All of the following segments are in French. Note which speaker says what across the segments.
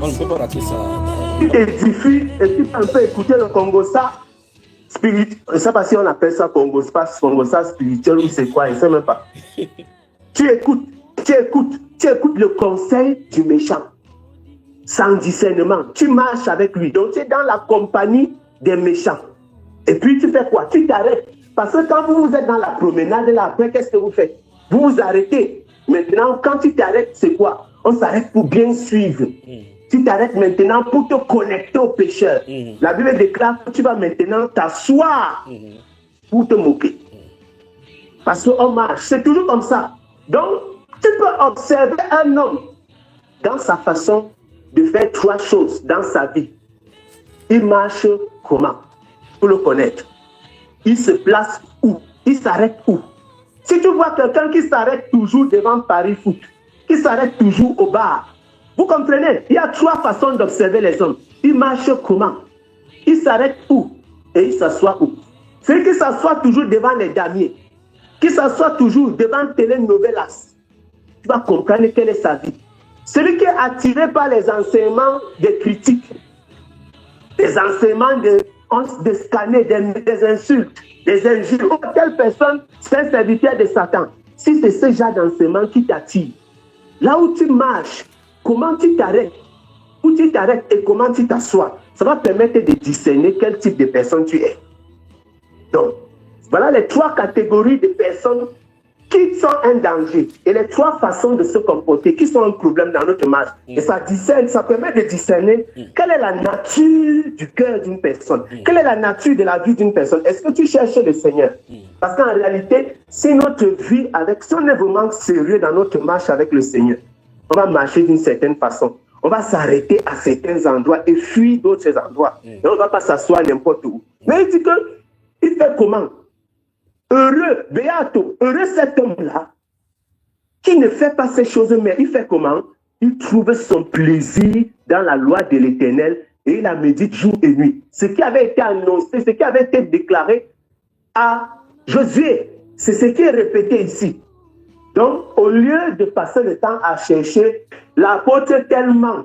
Speaker 1: On ne peut pas rater ça.
Speaker 2: Tu t'édifies et tu peux un peu écouter le Congo ça spirituel. Je ne sais pas si on appelle ça Congo ça spirituel ou c'est quoi, je ne sais même pas. Tu écoutes le conseil du méchant. Sans discernement. Tu marches avec lui. Donc tu es dans la compagnie des méchants. Et puis tu fais quoi? Tu t'arrêtes. Parce que quand vous êtes dans la promenade, là, après, qu'est-ce que vous faites? Vous vous arrêtez. Maintenant, quand tu t'arrêtes, c'est quoi? On s'arrête pour bien suivre. Tu t'arrêtes maintenant pour te connecter au pécheur. La Bible déclare que tu vas maintenant t'asseoir pour te moquer. Parce qu'on marche. C'est toujours comme ça. Donc, tu peux observer un homme dans sa façon de faire trois choses dans sa vie. Il marche comment? Pour le connaître. Il se place où? Il s'arrête où? Si tu vois quelqu'un qui s'arrête toujours devant Paris Foot, qui s'arrête toujours au bar, vous comprenez? Il y a trois façons d'observer les hommes. Il marche comment? Il s'arrête où? Et il s'assoit où? Celui qui s'assoit toujours devant les damiers, qui s'assoit toujours devant Telenovelas, tu vas comprendre quelle est sa vie. Celui qui est attiré par les enseignements des critiques, des enseignements de scanner, des insultes, des injures. Telle personne, c'est un serviteur de Satan. Si c'est ce genre d'enseignement qui t'attire, là où tu marches, comment tu t'arrêtes, où tu t'arrêtes et comment tu t'assois, ça va permettre de discerner quel type de personne tu es. Donc, voilà les trois catégories de personnes qui sont un danger et les trois façons de se comporter qui sont un problème dans notre marche. Et ça discerne, ça permet de discerner quelle est la nature du cœur d'une personne, quelle est la nature de la vie d'une personne. Est-ce que tu cherches le Seigneur? Parce qu'en réalité, si notre vie, si on est vraiment sérieux dans notre marche avec le Seigneur, on va marcher d'une certaine façon. On va s'arrêter à certains endroits et fuir d'autres endroits. Et on ne va pas s'asseoir n'importe où. Mais il dit qu'il fait comment? Heureux, Béato, heureux cet homme-là, qui ne fait pas ces choses, mais il fait comment? Il trouve son plaisir dans la loi de l'Éternel et il la médite jour et nuit. Ce qui avait été annoncé, ce qui avait été déclaré à Josué, c'est ce qui est répété ici. Donc, au lieu de passer le temps à chercher l'apôtre tellement,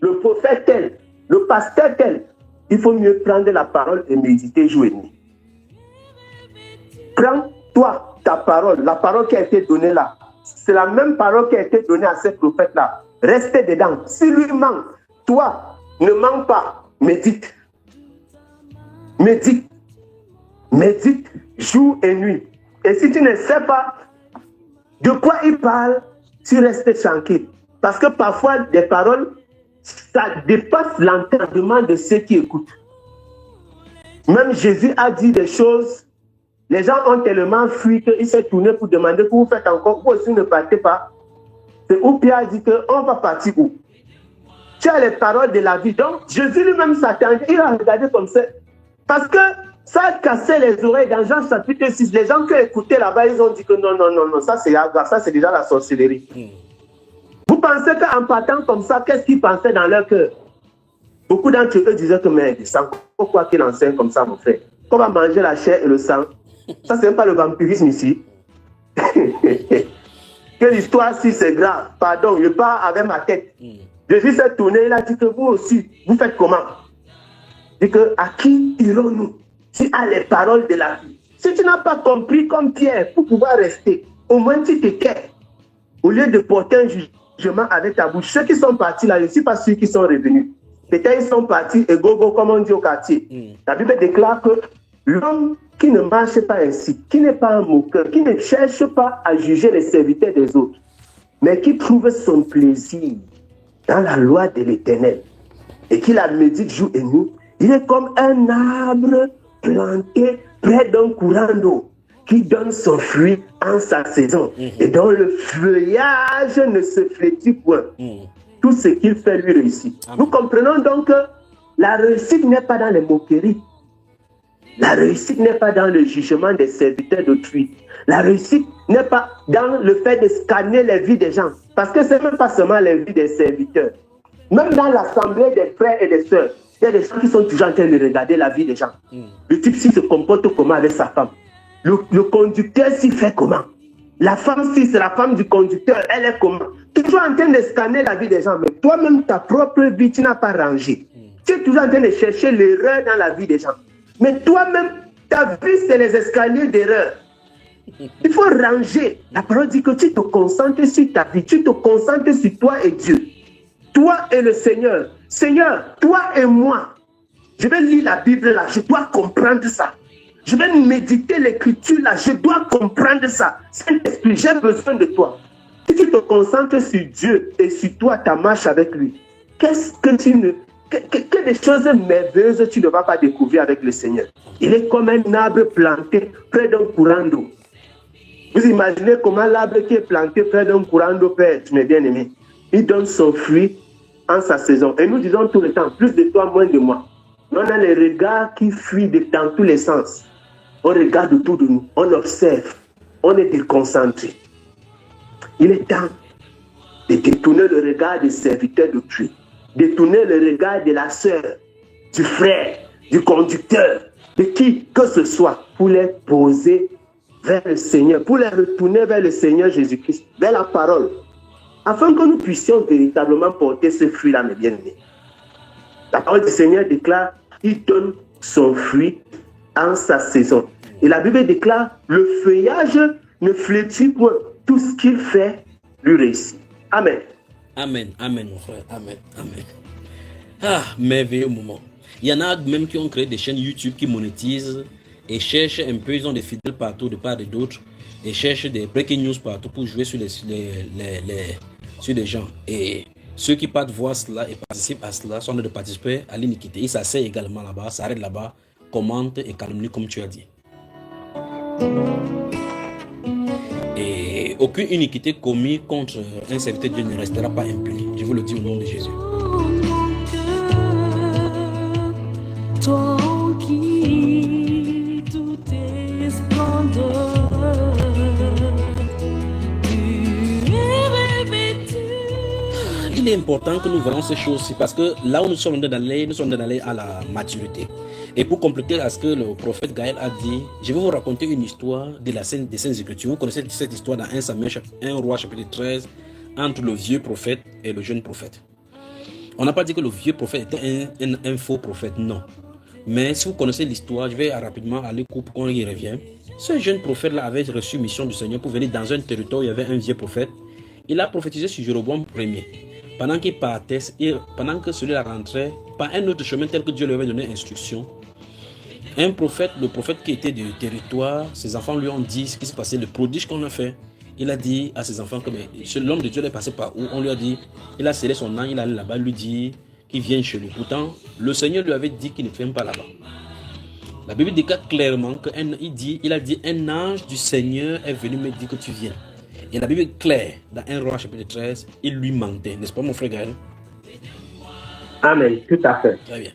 Speaker 2: le prophète tel, le pasteur tel, il faut mieux prendre la parole et méditer jour et nuit. Prends-toi ta parole, la parole qui a été donnée là. C'est la même parole qui a été donnée à ces prophètes-là. Restez dedans. Si lui ment, toi, ne mens pas. Médite. Médite. Médite jour et nuit. Et si tu ne sais pas de quoi il parle, tu restes tranquille. Parce que parfois, des paroles, ça dépasse l'entendement de ceux qui écoutent. Même Jésus a dit des choses. Les gens ont tellement fui qu'il s'est tourné pour demander que vous faites encore, vous aussi ne partez pas. C'est où Pierre a dit qu'on va partir où? Tu as les paroles de la vie. Donc, Jésus lui-même s'attendait, il a regardé comme ça. Parce que ça a cassé les oreilles dans Jean chapitre 6. Les gens qui ont écouté là-bas, ils ont dit que non, ça c'est déjà la sorcellerie. Vous pensez qu'en partant comme ça, qu'est-ce qu'ils pensaient dans leur cœur? Beaucoup d'entre eux disaient que, mais c'est pourquoi qu'il enseigne comme ça, mon frère? Qu'on va manger la chair et le sang. Ça, c'est même pas le vampirisme ici. Que l'histoire, si c'est grave, pardon, je pars avec ma tête. Jésus s'est tourné, il a dit que vous aussi, vous faites comment? Il dit que à qui irons-nous? Tu as les paroles de la vie. Si tu n'as pas compris comme Pierre, pour pouvoir rester, au moins tu te tais. Au lieu de porter un jugement avec ta bouche, ceux qui sont partis là, je ne suis pas sûr qu'ils sont revenus. Peut-être ils sont partis et go, comme on dit au quartier. La Bible déclare que l'homme qui ne marche pas ainsi, qui n'est pas un moqueur, qui ne cherche pas à juger les serviteurs des autres, mais qui trouve son plaisir dans la loi de l'Éternel et qui la médite jour et nuit, il est comme un arbre planté près d'un courant d'eau qui donne son fruit en sa saison et dont le feuillage ne se flétrit point. Tout ce qu'il fait lui réussit. Nous comprenons donc que la réussite n'est pas dans les moqueries. La réussite n'est pas dans le jugement des serviteurs d'autrui. La réussite n'est pas dans le fait de scanner les vies des gens. Parce que ce n'est même pas seulement les vies des serviteurs. Même dans l'assemblée des frères et des sœurs, il y a des gens qui sont toujours en train de regarder la vie des gens. Le type s'il se comporte comment avec sa femme. Le conducteur s'il fait comment. La femme, si c'est la femme du conducteur, elle est comment. toujours en train de scanner la vie des gens, mais toi-même, ta propre vie, tu n'as pas rangé. Tu es toujours en train de chercher l'erreur dans la vie des gens. Mais toi-même, ta vie, c'est les escaliers d'erreur. Il faut ranger. La parole dit que tu te concentres sur ta vie, tu te concentres sur toi et Dieu. Toi et le Seigneur. Seigneur, toi et moi. Je vais lire la Bible là, je dois comprendre ça. Je vais méditer l'écriture là, je dois comprendre ça. Saint-Esprit, j'ai besoin de toi. Si tu te concentres sur Dieu et sur toi, ta marche avec lui, qu'est-ce que tu ne... Quelles des choses merveilleuses tu ne vas pas découvrir avec le Seigneur. Il est comme un arbre planté près d'un courant d'eau. Vous imaginez comment l'arbre qui est planté près d'un courant d'eau peut être, mes bien-aimés. Il donne son fruit en sa saison. Et nous disons tout le temps, plus de toi, moins de moi. On a les regards qui fuient dans tous les sens. On regarde autour de nous, on observe, on est déconcentré. Il est temps de détourner le regard des serviteurs d'autrui, détourner le regard de la sœur, du frère, du conducteur, de qui que ce soit, pour les poser vers le Seigneur, pour les retourner vers le Seigneur Jésus-Christ, vers la parole, afin que nous puissions véritablement porter ce fruit-là, mes bien-aimés. La parole du Seigneur déclare, il donne son fruit en sa saison. Et la Bible déclare, le feuillage ne flétrit point, tout ce qu'il fait lui réussit. Amen.
Speaker 1: Amen, amen, mon frère, amen, amen. Ah, merveilleux moment. Il y en a même qui ont créé des chaînes YouTube qui monétisent et cherchent un peu, ils ont des fidèles partout de part et d'autre et cherchent des breaking news partout pour jouer sur sur les gens. Et ceux qui partent voir cela et participent à cela sont de participer à l'iniquité. Ils s'asseyent également là-bas, s'arrêtent là-bas, commentent et calomnient comme tu as dit. Et aucune iniquité commise contre un serviteur de Dieu ne restera pas impunie. Je vous le dis au nom de Jésus.
Speaker 3: Toi qui tout est splendeur, tu es revêtu.
Speaker 1: Il est important que nous voyons ces choses-ci parce que là où nous sommes d'aller à la maturité. Et pour compléter à ce que le prophète Gaël a dit, je vais vous raconter une histoire de la scène des Saintes Écritures. Vous connaissez cette histoire dans 1 Roi chapitre 13 entre le vieux prophète et le jeune prophète. On n'a pas dit que le vieux prophète était un faux prophète, non. Mais si vous connaissez l'histoire, je vais rapidement aller pour qu'on y revienne. Ce jeune prophète-là avait reçu mission du Seigneur pour venir dans un territoire où il y avait un vieux prophète. Il a prophétisé sur Jéroboam Ier. Pendant qu'il partait, pendant que celui-là rentrait, par un autre chemin tel que Dieu lui avait donné instruction, un prophète, le prophète qui était du territoire, ses enfants lui ont dit ce qui s'est passé, le prodige qu'on a fait. Il a dit à ses enfants que l'homme de Dieu est passé par où? On lui a dit, il a scellé son âne, il allait là-bas, lui dit qu'il vient chez lui. Pourtant, le Seigneur lui avait dit qu'il ne vient pas là-bas. La Bible déclare clairement qu'il a dit, un ange du Seigneur est venu me dire que tu viens. Et la Bible est claire, dans 1 Roi chapitre 13, il lui mentait, n'est-ce pas mon frère Gaël?
Speaker 2: Amen, tout à fait.
Speaker 1: Très bien.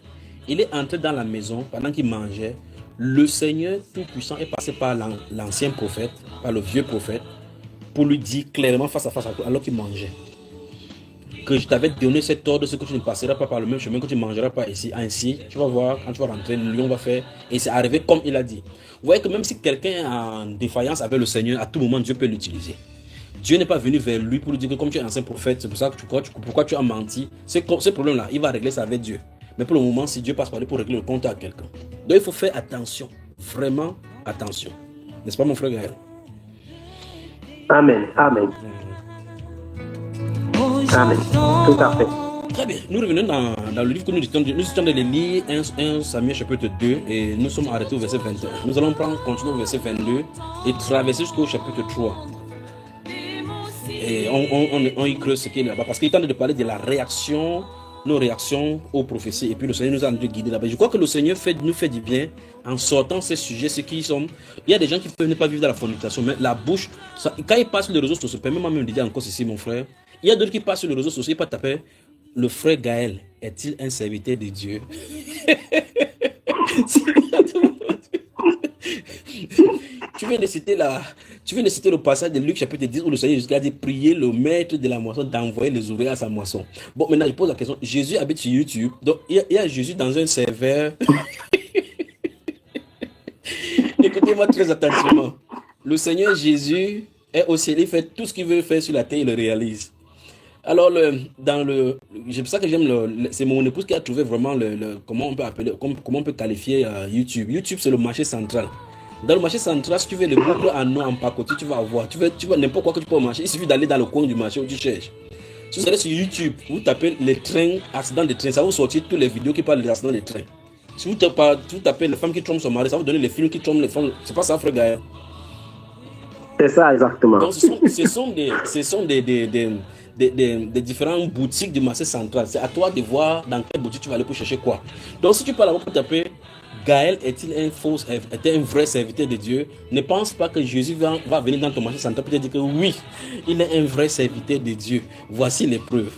Speaker 1: Il est entré dans la maison pendant qu'il mangeait. Le Seigneur Tout-Puissant est passé par l'ancien prophète, par le vieux prophète, pour lui dire clairement face à face alors qu'il mangeait que je t'avais donné cet ordre, ce que tu ne passeras pas par le même chemin, que tu ne mangeras pas ici. Ainsi, tu vas voir, quand tu vas rentrer, le lion va faire. Et c'est arrivé comme il a dit. Vous voyez que même si quelqu'un est en défaillance avec le Seigneur, à tout moment, Dieu peut l'utiliser. Dieu n'est pas venu vers lui pour lui dire que comme tu es un ancien prophète, c'est pour ça que pourquoi tu as menti. Ce problème-là, il va régler ça avec Dieu. Mais pour le moment, si Dieu passe par lui pour régler le compte à quelqu'un. Donc il faut faire attention, vraiment attention. N'est-ce pas mon frère Gaël?
Speaker 2: Amen, amen. Amen, tout à fait.
Speaker 1: Très bien, nous revenons dans le livre que nous étions de lire, 1 Samuel chapitre 2, et nous sommes arrêtés au verset 21. Nous allons continuer au verset 22 et traverser jusqu'au chapitre 3. Et on y creuse ce qui est là-bas, parce qu'il est en train de parler de la réaction, nos réactions aux prophéties, et puis le Seigneur nous a guidés là-bas. Je crois que le Seigneur nous fait du bien en sortant ces sujets, ce qui sont... Il y a des gens qui peuvent ne pas vivre dans la fornication, mais la bouche, ça, quand ils passent sur les réseaux sociaux, permets-moi même de dire encore ceci, mon frère, il y a d'autres qui passent sur les réseaux sociaux, ils peuvent taper, le frère Gaël est-il un serviteur de Dieu? Tu viens de citer le passage de Luc chapitre 10 où le Seigneur a dit prier le maître de la moisson d'envoyer les ouvriers à sa moisson. Bon, maintenant je pose la question. Jésus habite sur YouTube, donc il y a Jésus dans un serveur. Écoutez-moi très attentivement. Le Seigneur Jésus est au ciel, il fait tout ce qu'il veut faire sur la terre, il le réalise. Alors, c'est pour ça que j'aime c'est mon épouse qui a trouvé vraiment comment on peut appeler, comment on peut qualifier YouTube. YouTube, c'est le marché central. Dans le marché central, si tu veux les boucles en noix en pacotis, tu vas avoir. Tu vas n'importe quoi que tu peux au marché. Il suffit d'aller dans le coin du marché où tu cherches. Si vous allez sur YouTube, vous tapez les trains, accidents de train, ça va vous sortir toutes les vidéos qui parlent des accidents de train. Si vous tapez les femmes qui trompent son mari, ça va vous donner les films qui trompent les femmes. C'est pas ça, frère Gaël.
Speaker 2: C'est ça, exactement.
Speaker 1: Donc, ce sont des différentes boutiques du marché central. C'est à toi de voir dans quelle boutique tu vas aller pour chercher quoi. Donc, si tu parles là-bas pour taper Gaël est-il un vrai serviteur de Dieu, ne pense pas que Jésus va venir dans ton marché central pour te dire que oui, il est un vrai serviteur de Dieu. Voici les preuves.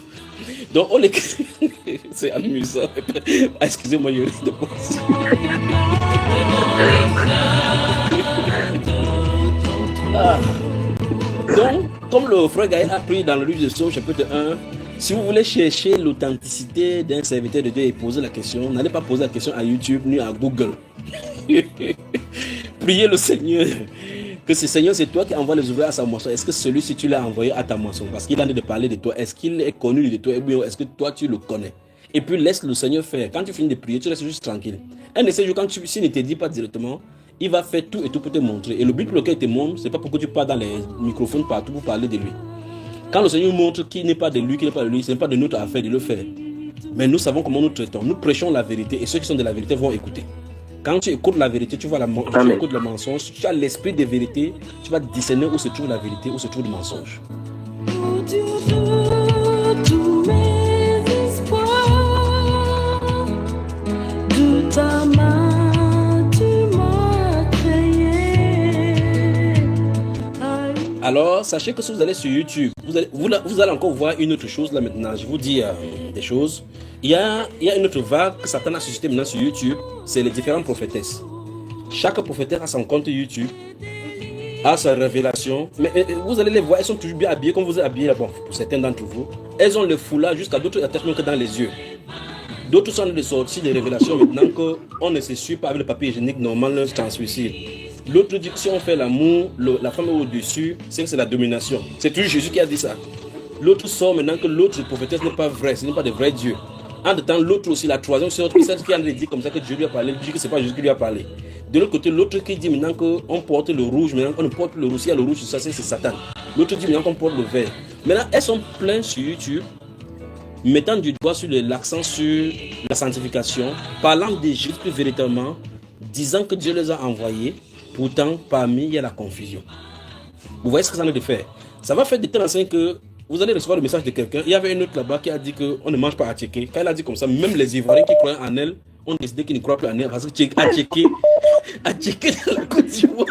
Speaker 1: Donc, on les... C'est amusant. Excusez-moi, je risque de penser. Donc, comme le frère Gaël a pris dans le livre de Psaume chapitre 1, si vous voulez chercher l'authenticité d'un serviteur de Dieu et poser la question, n'allez pas poser la question à YouTube ni à Google. Priez le Seigneur. Que ce Seigneur, c'est toi qui envoies les ouvriers à sa moisson. Est-ce que celui-ci, tu l'as envoyé à ta moisson? Parce qu'il a envie de parler de toi. Est-ce qu'il est connu de toi? Ou est-ce que toi, tu le connais? Et puis, laisse le Seigneur faire. Quand tu finis de prier, tu restes juste tranquille. Un de ces jours, s'il ne te dit pas directement, il va faire tout et tout pour te montrer. Et le but pour lequel il te montre, c'est pas pour que tu parles dans les microphones partout pour parler de lui. Quand le Seigneur montre qu'il n'est pas de lui, ce n'est pas de notre affaire de le faire. Mais nous savons comment nous traitons. Nous prêchons la vérité et ceux qui sont de la vérité vont écouter. Quand tu écoutes la vérité, tu écoutes le mensonge. Si tu as l'esprit de vérité, tu vas discerner où se trouve la vérité, où se trouve le mensonge.
Speaker 3: Oh Dieu de tous mes espoirs, de ta main tu m'as créé.
Speaker 1: Alors, sachez que si vous allez sur YouTube, vous allez encore voir une autre chose là maintenant. Je vous dis des choses. Il y a une autre vague que Satan a suscité maintenant sur YouTube, c'est les différentes prophétesses. Chaque prophétesse a son compte YouTube, a sa révélation. Mais vous allez les voir, elles sont toujours bien habillées comme vous êtes habillés, bon, pour certains d'entre vous. Elles ont le foulard jusqu'à d'autres attachements que dans les yeux. D'autres sont des sorties de révélations maintenant qu'on ne se suit pas avec le papier hygiénique normal translucide. L'autre dit que si on fait l'amour, la femme est au-dessus, c'est la domination. C'est toujours Jésus qui a dit ça. L'autre sort maintenant que l'autre prophétesse n'est pas vraie, ce n'est pas de vrai Dieu. En même temps, l'autre aussi, la troisième, c'est celle qui a dit comme ça que Dieu lui a parlé, dit que c'est pas Jésus qui lui a parlé. De l'autre côté, l'autre qui dit maintenant qu'on porte le rouge, maintenant qu'on ne porte le rouge, s'il y a le rouge, ça c'est Satan. L'autre dit maintenant qu'on porte le vert. Maintenant, elles sont pleines sur YouTube, mettant du doigt sur l'accent sur la sanctification, parlant de Jésus véritablement, disant que Dieu les a envoyés, pourtant parmi il y a la confusion. Vous voyez ce que ça veut de faire? Ça va faire de telle enseigne que vous allez recevoir le message de quelqu'un. Il y avait une autre là-bas qui a dit qu'on ne mange pas à checker. Quand elle a dit comme ça, même les Ivoiriens qui croyaient en elle ont décidé qu'ils ne croient plus en elle parce que à checker dans la Côte d'Ivoire.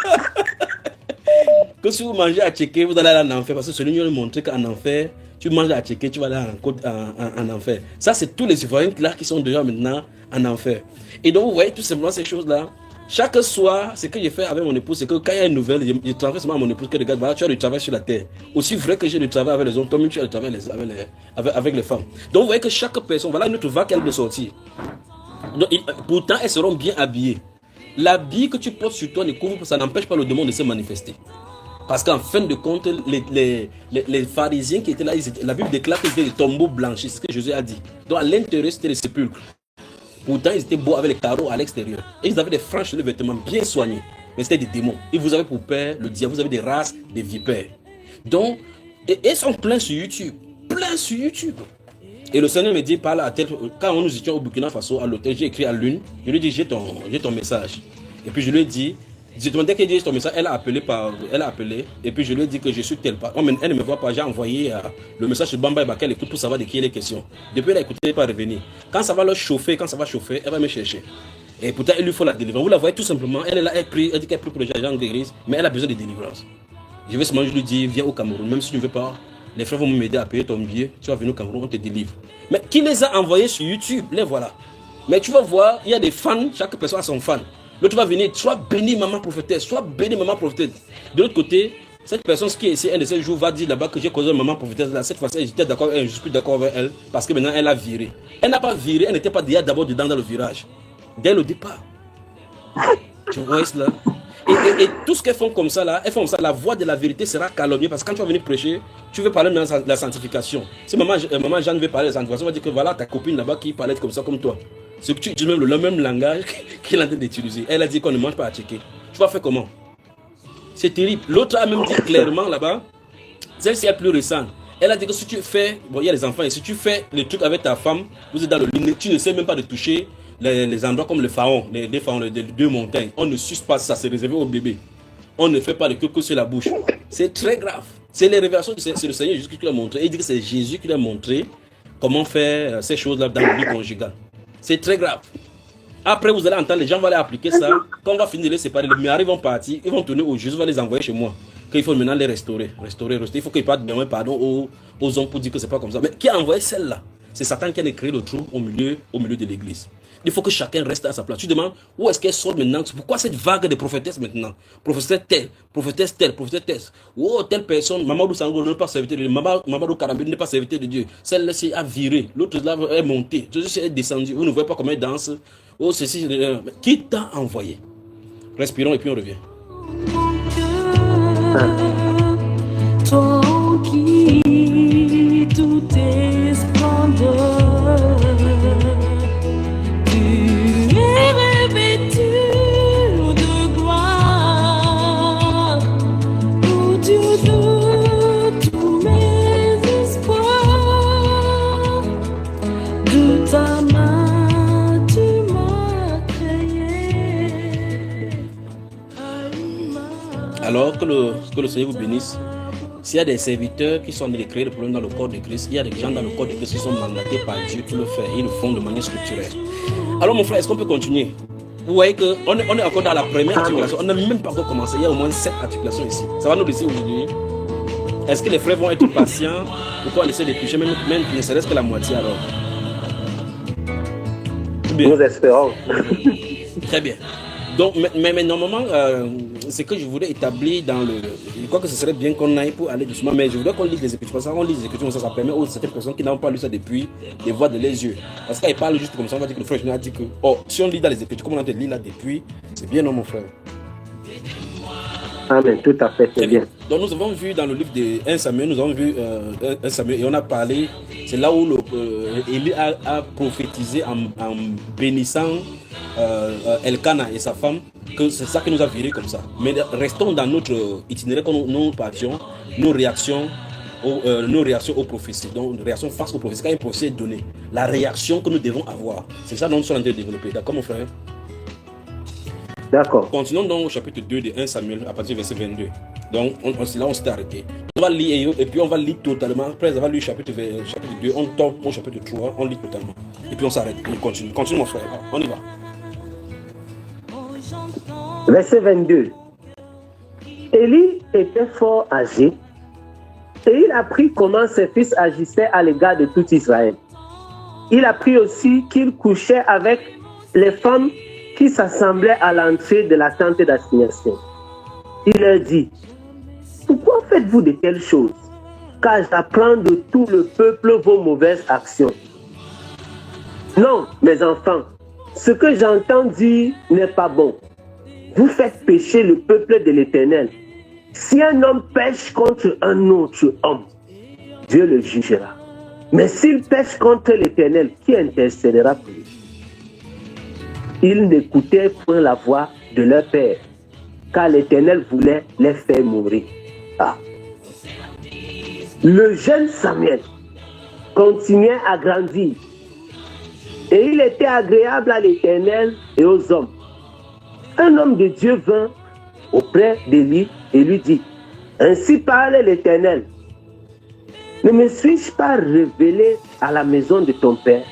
Speaker 1: Que si vous mangez à checker, vous allez aller en enfer parce que celui qui nous a montré qu'en enfer, tu manges à checker, tu vas aller en enfer. Ça, c'est tous les Ivoiriens là qui sont déjà maintenant en enfer. Et donc, vous voyez tout simplement ces choses-là. Chaque soir, ce que je fais avec mon épouse, c'est que quand il y a une nouvelle, je travaille seulement à mon épouse que regarde, voilà, tu as du travail sur la terre. Aussi vrai que j'ai du travail avec les hommes, toi-même tu as du travail avec les femmes. Donc vous voyez que chaque personne, voilà notre vague qui a de sortir. Donc, pourtant, elles seront bien habillées. L'habit que tu portes sur toi ne couvre pas, ça n'empêche pas le démon de se manifester. Parce qu'en fin de compte, les pharisiens qui étaient là, la Bible déclare qu'ils étaient des tombeaux blanchis, c'est ce que Jésus a dit. Donc à l'intérieur, c'était les sépulcres. Pourtant, ils étaient beaux avec les carreaux à l'extérieur. Et ils avaient des franges sur les vêtements bien soignés. Mais c'était des démons. Et vous avez pour père le diable, vous avez des races, des vipères. Donc, et ils sont pleins sur YouTube. Pleins sur YouTube. Et le Seigneur me dit, par là, quand nous étions au Burkina Faso, à l'hôtel, j'ai écrit à l'une, je lui ai dit, j'ai ton message. Et puis je lui ai dit, dès qu'elle dit ton message, elle a appelé, et puis je lui ai dit que je suis tel. Elle ne me voit pas, j'ai envoyé le message sur Bamba et qu'elle écoute pour savoir de qui il est question. Depuis, elle a écouté, elle n'est pas revenue. Quand ça va chauffer, elle va me chercher. Et pourtant, il lui faut la délivrance. Vous la voyez tout simplement, elle est là, elle dit qu'elle prie pour les gens guéris, mais elle a besoin de délivrance. Je vais seulement lui dire, viens au Cameroun, même si tu ne veux pas, les frères vont m'aider à payer ton billet, tu vas venir au Cameroun, on te délivre. Mais qui les a envoyés sur YouTube, les voilà. Mais tu vas voir, il y a des fans, chaque personne a son fan. L'autre va venir, sois béni maman prophétesse, sois béni maman prophétesse. De l'autre côté, cette personne qui est ici un de ces jours va dire là-bas que j'ai causé maman prophétesse. Là, cette fois-ci, j'étais d'accord avec elle, je suis plus d'accord avec elle parce que maintenant elle a viré. Elle n'a pas viré, elle n'était pas déjà d'abord dedans dans le virage. Dès le départ. Tu vois cela? Et tout ce qu'elles font comme ça, là, elles font comme ça, la voix de la vérité sera calomniée parce que quand tu vas venir prêcher, tu veux parler de la sanctification. Si maman Jeanne veut parler de la sanctification, on va dire que voilà ta copine là-bas qui parlait comme ça, comme toi. C'est que tu utilises même le même langage qu'il est en train d'utiliser. Elle a dit qu'on ne mange pas à checker. Tu vas faire comment? C'est terrible. L'autre a même dit clairement là-bas, celle-ci est plus récente. Elle a dit que si tu fais, bon, il y a les enfants, et si tu fais le truc avec ta femme, vous êtes dans le lit, tu ne sais même pas de toucher les endroits comme le pharaon, les deux montagnes. On ne suce pas ça, c'est réservé au bébé. On ne fait pas de queue que sur la bouche. C'est très grave. C'est les révélations, c'est le Seigneur Jésus qui l'a montré. Il dit que c'est Jésus qui l'a montré comment faire ces choses-là dans le lit conjugal. C'est très grave. Après, vous allez entendre, les gens vont aller appliquer ça. Quand on va finir de les séparer, les maris vont partir, ils vont tourner au Jésus, va les envoyer chez moi. Qu'il faut maintenant les restaurer. Il faut qu'ils partent demander pardon aux hommes pour dire que c'est pas comme ça. Mais qui a envoyé celle-là? C'est Satan qui a créé le trou au milieu de l'église. Il faut que chacun reste à sa place. Tu demandes où est-ce qu'elle sort maintenant? Pourquoi cette vague de prophétesses maintenant? Prophétesse telle, prophétesse telle, prophétesse telle. Oh, telle personne, Mamadou Sango n'est pas serviteur de Dieu. Mamadou Karambe n'est pas serviteur de Dieu. Celle-ci a viré. L'autre là est montée. Celle-ci est descendue. Vous ne voyez pas comment elle danse. Oh, ceci. Qui t'a envoyé? Respirons et puis on revient.
Speaker 3: Toi en qui tout est splendeur, tu es revêtu de gloire, ô Dieu de tous mes espoirs, de ta main tu m'as créé.
Speaker 1: Alors que le Seigneur vous bénisse. S'il y a des serviteurs qui sont en train de créer des problèmes dans le corps de Christ, il y a des gens dans le corps de Christ qui sont mandatés par Dieu pour le faire. Ils le font de manière structurelle. Alors mon frère, est-ce qu'on peut continuer? Vous voyez qu'on est encore dans la première articulation. On n'a même pas encore commencé. Il y a au moins 7 articulations ici. Ça va nous laisser aujourd'hui. Est-ce que les frères vont être patients? Pourquoi laisser les toucher même ne serait-ce que la moitié alors?
Speaker 2: Bien. Nous espérons.
Speaker 1: Très bien. Donc, mais normalement, ce que je voulais établir dans le... Je crois que ce serait bien qu'on aille pour aller doucement, mais je voudrais qu'on lise les Écritures. Parce qu'on lit les Écritures, ça permet aux certaines personnes qui n'ont pas lu ça depuis de voir de les yeux. Parce qu'il parle juste comme ça, on va dire que le frère a dit que, oh, si on lit dans les Écritures, comme on a dit là depuis, c'est bien, non, mon frère?
Speaker 2: Amen, tout à fait, c'est bien.
Speaker 1: Donc nous avons vu dans le livre de 1 Samuel, nous avons vu 1 Samuel et on a parlé, c'est là où Élie a prophétisé en bénissant Elkana et sa femme, que c'est ça qui nous a viré comme ça. Mais restons dans notre itinéraire quand nous partions, nos réactions aux prophéties, donc réaction face aux prophéties. Quand une prophétie est donnée, la réaction que nous devons avoir, c'est ça dont nous sommes en train de développer. D'accord mon frère?
Speaker 2: D'accord.
Speaker 1: Continuons donc au chapitre 2 de 1 Samuel à partir du verset 22. Donc là on s'est arrêté. On va lire et puis on va lire totalement. Après avoir lu chapitre 2, on tombe au chapitre 3, on lit totalement. Et puis on s'arrête. On continue. Continue mon frère. On y va.
Speaker 2: Verset 22. Élie était fort âgé et il apprit comment ses fils agissaient à l'égard de tout Israël. Il apprit aussi qu'il couchait avec les femmes qui s'assemblaient à l'entrée de la tente d'assignation. Il leur dit: pourquoi faites-vous de telles choses? Car j'apprends de tout le peuple vos mauvaises actions. Non, mes enfants, ce que j'entends dire n'est pas bon. Vous faites pécher le peuple de l'Éternel. Si un homme pêche contre un autre homme, Dieu le jugera. Mais s'il pêche contre l'Éternel, qui intercédera pour lui? Ils n'écoutaient point la voix de leur père, car l'Éternel voulait les faire mourir. Ah. Le jeune Samuel continuait à grandir, et il était agréable à l'Éternel et aux hommes. Un homme de Dieu vint auprès d'Élie et lui dit: ainsi parle l'Éternel, ne me suis-je pas révélé à la maison de ton père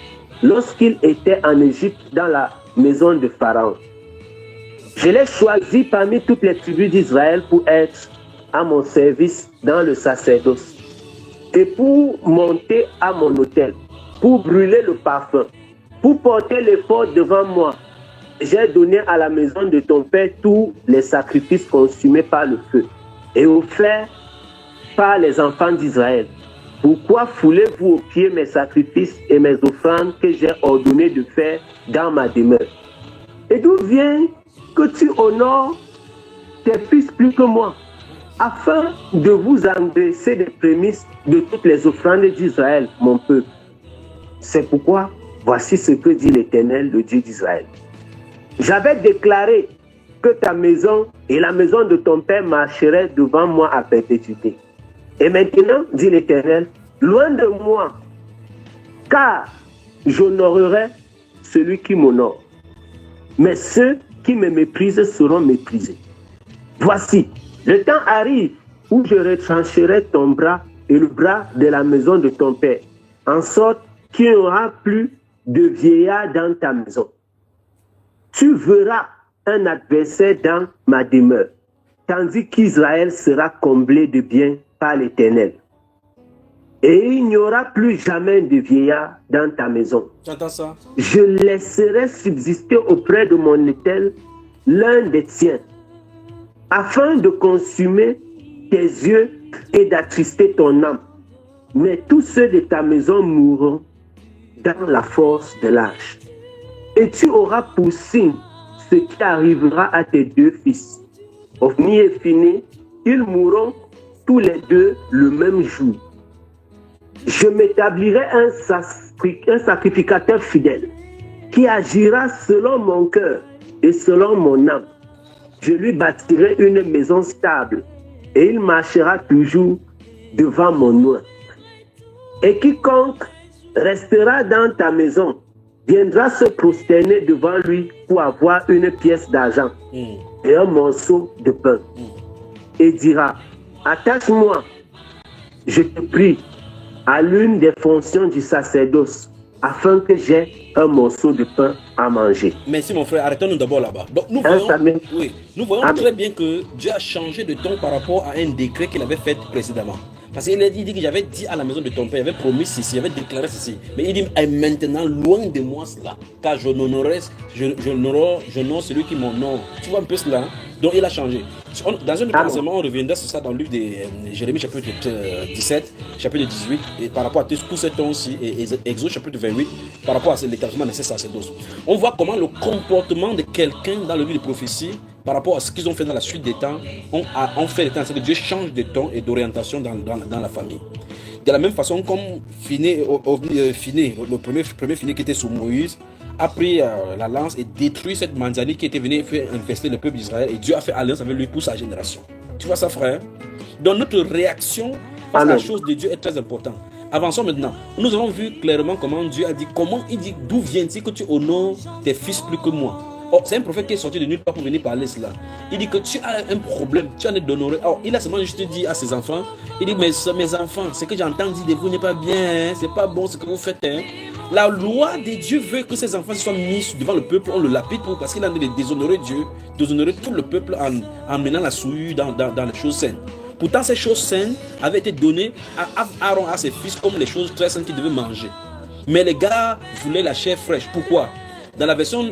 Speaker 2: lorsqu'il était en Égypte dans la maison de Pharaon? Je l'ai choisi parmi toutes les tribus d'Israël pour être à mon service dans le sacerdoce et pour monter à mon autel, pour brûler le parfum, pour porter l'effort devant moi. J'ai donné à la maison de ton père tous les sacrifices consumés par le feu et offerts par les enfants d'Israël. Pourquoi foulez-vous aux pieds mes sacrifices et mes offrandes que j'ai ordonné de faire dans ma demeure? Et d'où vient que tu honores tes fils plus que moi, afin de vous engraisser des prémices de toutes les offrandes d'Israël, mon peuple. C'est pourquoi, voici ce que dit l'Éternel, le Dieu d'Israël. J'avais déclaré que ta maison et la maison de ton père marcheraient devant moi à perpétuité. Et maintenant, dit l'Éternel, loin de moi, car j'honorerai celui qui m'honore. Mais ceux qui me méprisent seront méprisés. Voici, le temps arrive où je retrancherai ton bras et le bras de la maison de ton père, en sorte qu'il n'y aura plus de vieillard dans ta maison. Tu verras un adversaire dans ma demeure, tandis qu'Israël sera comblé de biens par l'Éternel. Et il n'y aura plus jamais de vieillard dans ta maison.
Speaker 1: Tu entends ça?
Speaker 2: Je laisserai subsister auprès de mon Éternel l'un des tiens, afin de consumer tes yeux et d'attrister ton âme. Mais tous ceux de ta maison mourront dans la force de l'âge. Et tu auras pour signe ce qui arrivera à tes deux fils. Ophni et Phiné, ils mourront tous les deux le même jour. Je m'établirai un sacrificateur fidèle qui agira selon mon cœur et selon mon âme. Je lui bâtirai une maison stable et il marchera toujours devant mon nom. Et quiconque restera dans ta maison viendra se prosterner devant lui pour avoir une pièce d'argent et un morceau de pain. Et dira, attache-moi, je te prie, à l'une des fonctions du sacerdoce, afin que j'aie un morceau de pain à manger.
Speaker 1: Merci mon frère, arrêtons-nous d'abord là-bas. Donc nous voyons très bien que Dieu a changé de ton par rapport à un décret qu'il avait fait précédemment. Parce qu'il a dit que j'avais dit à la maison de ton père, j'avais promis ceci, j'avais déclaré ceci. Mais il dit, et maintenant, loin de moi cela, car je n'honore celui qui m'honore. Tu vois un peu cela? Donc il a changé. Dans un commencement, on reviendra sur ça dans le livre de Jérémie chapitre 17, chapitre 18, et par rapport à tout ce temps-ci, et Exode chapitre 28, par rapport à l'établissement de ces sacerdoces. On voit comment le comportement de quelqu'un dans le livre de prophétie, par rapport à ce qu'ils ont fait dans la suite des temps, ont fait le temps, c'est que Dieu change de ton et d'orientation dans la famille. De la même façon, comme Phiné, le premier Phiné qui était sous Moïse, a pris la lance et détruit cette manzanie qui était venue faire infester le peuple d'Israël, et Dieu a fait alliance avec lui pour sa génération. Tu vois ça, frère? Donc notre réaction face à la chose de Dieu est très importante. Avançons maintenant. Nous avons vu clairement comment Dieu a dit, d'où vient-il que tu honores tes fils plus que moi? Oh, c'est un prophète qui est sorti de nulle part pour venir parler cela. Il dit que tu as un problème, tu en es d'honorer. Oh, il a seulement juste dit à ses enfants, il dit, mes enfants, ce que j'entends dire de vous n'est pas bien, hein? C'est pas bon ce que vous faites. Hein? La loi de Dieu veut que ses enfants soient mis devant le peuple, on le lapide parce qu'il a envie de déshonorer Dieu, déshonorer tout le peuple en menant la souillure dans les choses saines. Pourtant, ces choses saines avaient été données à Aaron, à ses fils, comme les choses très saines qu'ils devaient manger. Mais les gars voulaient la chair fraîche. Pourquoi? Dans la version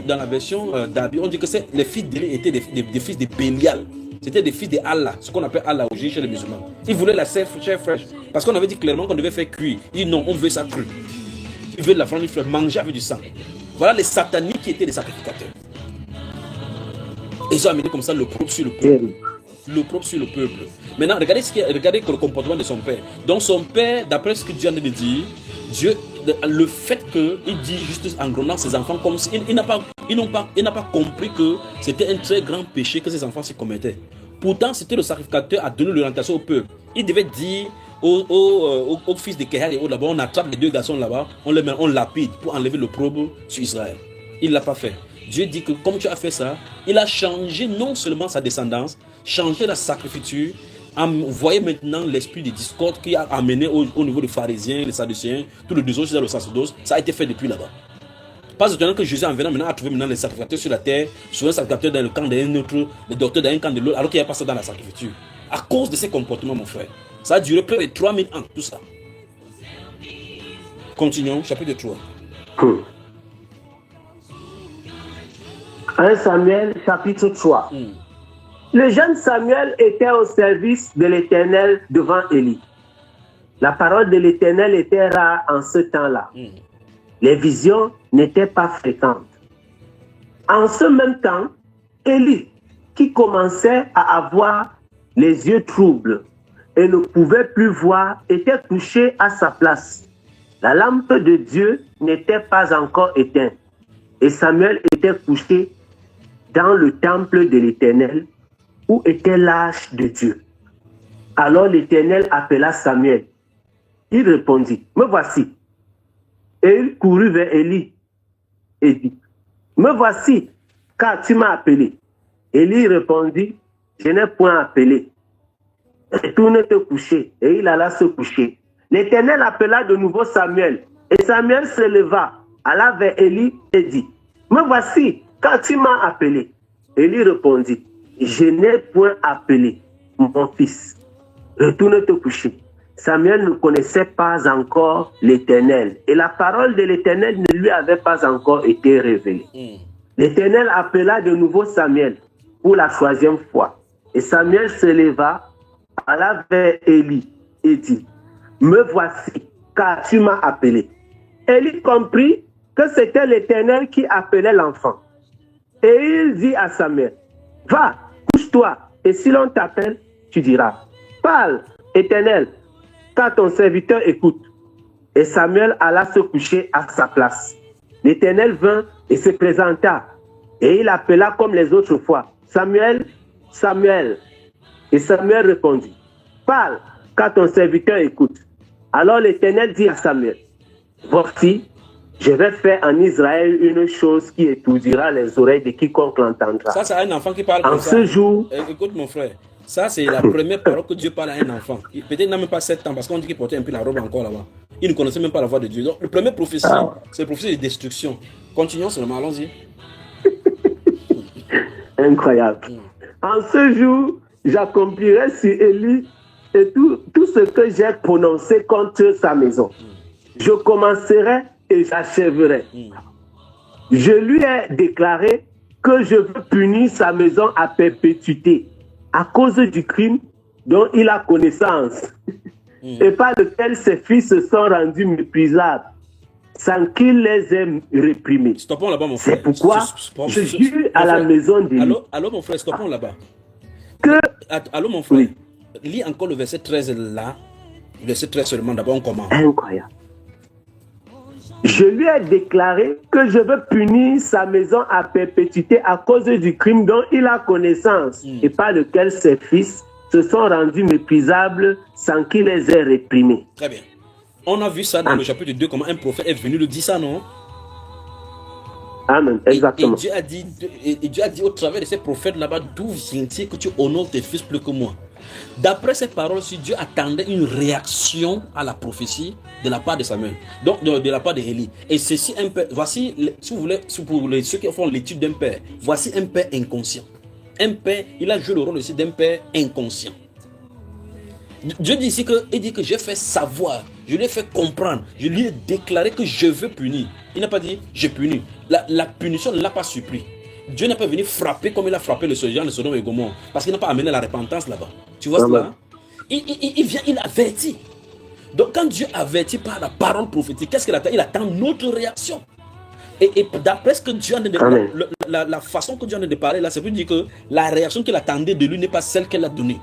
Speaker 1: d'Abi, on dit que les fils d'Élie étaient des fils de Bélial. C'était des fils de Allah, ce qu'on appelle Allah aujourd'hui chez les musulmans. Ils voulaient la chair fraîche. Parce qu'on avait dit clairement qu'on devait faire cuire. Ils disent non, on veut ça cru. Ils veulent la viande fraîche, manger avec du sang. Voilà les sataniques qui étaient les sacrificateurs. Et ils ont amené comme ça le propre sur le peuple. Le propre sur le peuple. Maintenant, regardez le comportement de son père. Donc son père, d'après ce que Dieu a dit, le fait qu'il dit juste en grondant ses enfants comme si il n'a pas compris que c'était un très grand péché que ses enfants se commettaient. Pourtant, c'était le sacrificateur à donner l'orientation au peuple. Il devait dire aux fils de Kéhal et autres là-bas, on attrape les deux garçons là-bas, on lapide pour enlever le probe sur Israël. Il ne l'a pas fait. Dieu dit que comme tu as fait ça, il a changé non seulement sa descendance, changé la sacrificature. Vous voyez maintenant l'esprit de discorde qui a amené au niveau des pharisiens, les sadducéens, tout le désordre dans le sacerdoce, ça a été fait depuis là-bas. Pas étonnant que Jésus en venant maintenant a trouvé maintenant les sacrificateurs sur la terre, soit un sacrificateur dans le camp d'un autre, le docteur dans un camp de l'autre, alors qu'il n'y a pas ça dans la sacrificature. À cause de ces comportements, mon frère. Ça a duré près de 3000 ans, tout ça. Continuons, chapitre 3.
Speaker 2: 1 Samuel, chapitre 3. Le jeune Samuel était au service de l'Éternel devant Élie. La parole de l'Éternel était rare en ce temps-là. Les visions n'étaient pas fréquentes. En ce même temps, Élie, qui commençait à avoir les yeux troubles et ne pouvait plus voir, était couché à sa place. La lampe de Dieu n'était pas encore éteinte et Samuel était couché dans le temple de l'Éternel où était l'arche de Dieu. Alors l'Éternel appela Samuel. Il répondit, « Me voici. » Et il courut vers Élie et dit, « Me voici, car tu m'as appelé. » Élie répondit, « Je n'ai point appelé. Retourne te coucher. » Et il alla se coucher. L'Éternel appela de nouveau Samuel. Et Samuel se leva, alla vers Élie et dit, « Me voici, car tu m'as appelé. » Élie répondit, « Je n'ai point appelé, mon fils. Retourne te coucher. » Samuel ne connaissait pas encore l'Éternel et la parole de l'Éternel ne lui avait pas encore été révélée. L'Éternel appela de nouveau Samuel pour la 3e fois. Et Samuel se leva, alla vers Élie et dit, « Me voici, car tu m'as appelé. » Élie comprit que c'était l'Éternel qui appelait l'enfant. Et il dit à Samuel, « Va, couche-toi, et si l'on t'appelle, tu diras, « Parle, Éternel, car ton serviteur écoute. » Et Samuel alla se coucher à sa place. L'Éternel vint et se présenta, et il appela comme les autres fois, « Samuel, Samuel. » Et Samuel répondit, « Parle, car ton serviteur écoute. » Alors l'Éternel dit à Samuel, « Voici, je vais faire en Israël une chose qui étourdira les oreilles de quiconque l'entendra. »
Speaker 1: Ça, c'est un enfant qui parle
Speaker 2: En
Speaker 1: comme ça.
Speaker 2: ce jour,
Speaker 1: Écoute mon frère, ça c'est la première parole que Dieu parle à un enfant. Peut-être il n'a même pas 7 ans parce qu'on dit qu'il portait un peu la robe encore là-bas. Il ne connaissait même pas la voix de Dieu. Donc, le premier prophétie, c'est la prophétie de destruction. Continuons seulement, allons-y.
Speaker 2: incroyable. En ce jour, j'accomplirai sur Élie et tout ce que j'ai prononcé contre sa maison. Je commencerai et j'achèverai. Je lui ai déclaré que je veux punir sa maison à perpétuité à cause du crime dont il a connaissance et par lequel ses fils se sont rendus méprisables sans qu'il les ait réprimés.
Speaker 1: Stoppons là-bas, mon frère.
Speaker 2: C'est pourquoi je jure à la maison d'Élie.
Speaker 1: Allô, mon frère, stoppons là-bas.
Speaker 2: Que...
Speaker 1: Allô, mon frère.
Speaker 2: Oui.
Speaker 1: Lis encore le verset 13 là. Le verset 13 seulement, d'abord on commence.
Speaker 2: Incroyable. Je lui ai déclaré que je veux punir sa maison à perpétuité à cause du crime dont il a connaissance et par lequel ses fils se sont rendus méprisables sans qu'il les ait réprimés.
Speaker 1: Très bien. On a vu ça dans le chapitre 2, comment un prophète est venu le dire ça, non?
Speaker 2: Amen, exactement.
Speaker 1: Et Dieu a dit au travers de ces prophètes là-bas, d'où vient-il que tu honores tes fils plus que moi? D'après ces paroles, si Dieu attendait une réaction à la prophétie de la part de Samuel, donc de la part d'Élie. Et ceci, un père, voici, si vous voulez, pour ceux qui font l'étude d'un père, voici un père inconscient. Un père, il a joué le rôle aussi d'un père inconscient. Dieu dit ici il dit que j'ai fait savoir, je lui ai fait comprendre, je lui ai déclaré que je veux punir. Il n'a pas dit je punis. La punition ne l'a pas surpris. Dieu n'a pas venu frapper comme il a frappé le Sodome de Sodome et Gomorrhe, parce qu'il n'a pas amené la repentance là-bas. Tu vois cela? Il vient, il avertit. Donc quand Dieu avertit par la parole prophétique, qu'est-ce qu'il attend? Il attend notre réaction. Et d'après ce que Dieu a de parler, la façon que Dieu a de parler là, ça veut dire que la réaction qu'il attendait de lui n'est pas celle qu'il a donnée.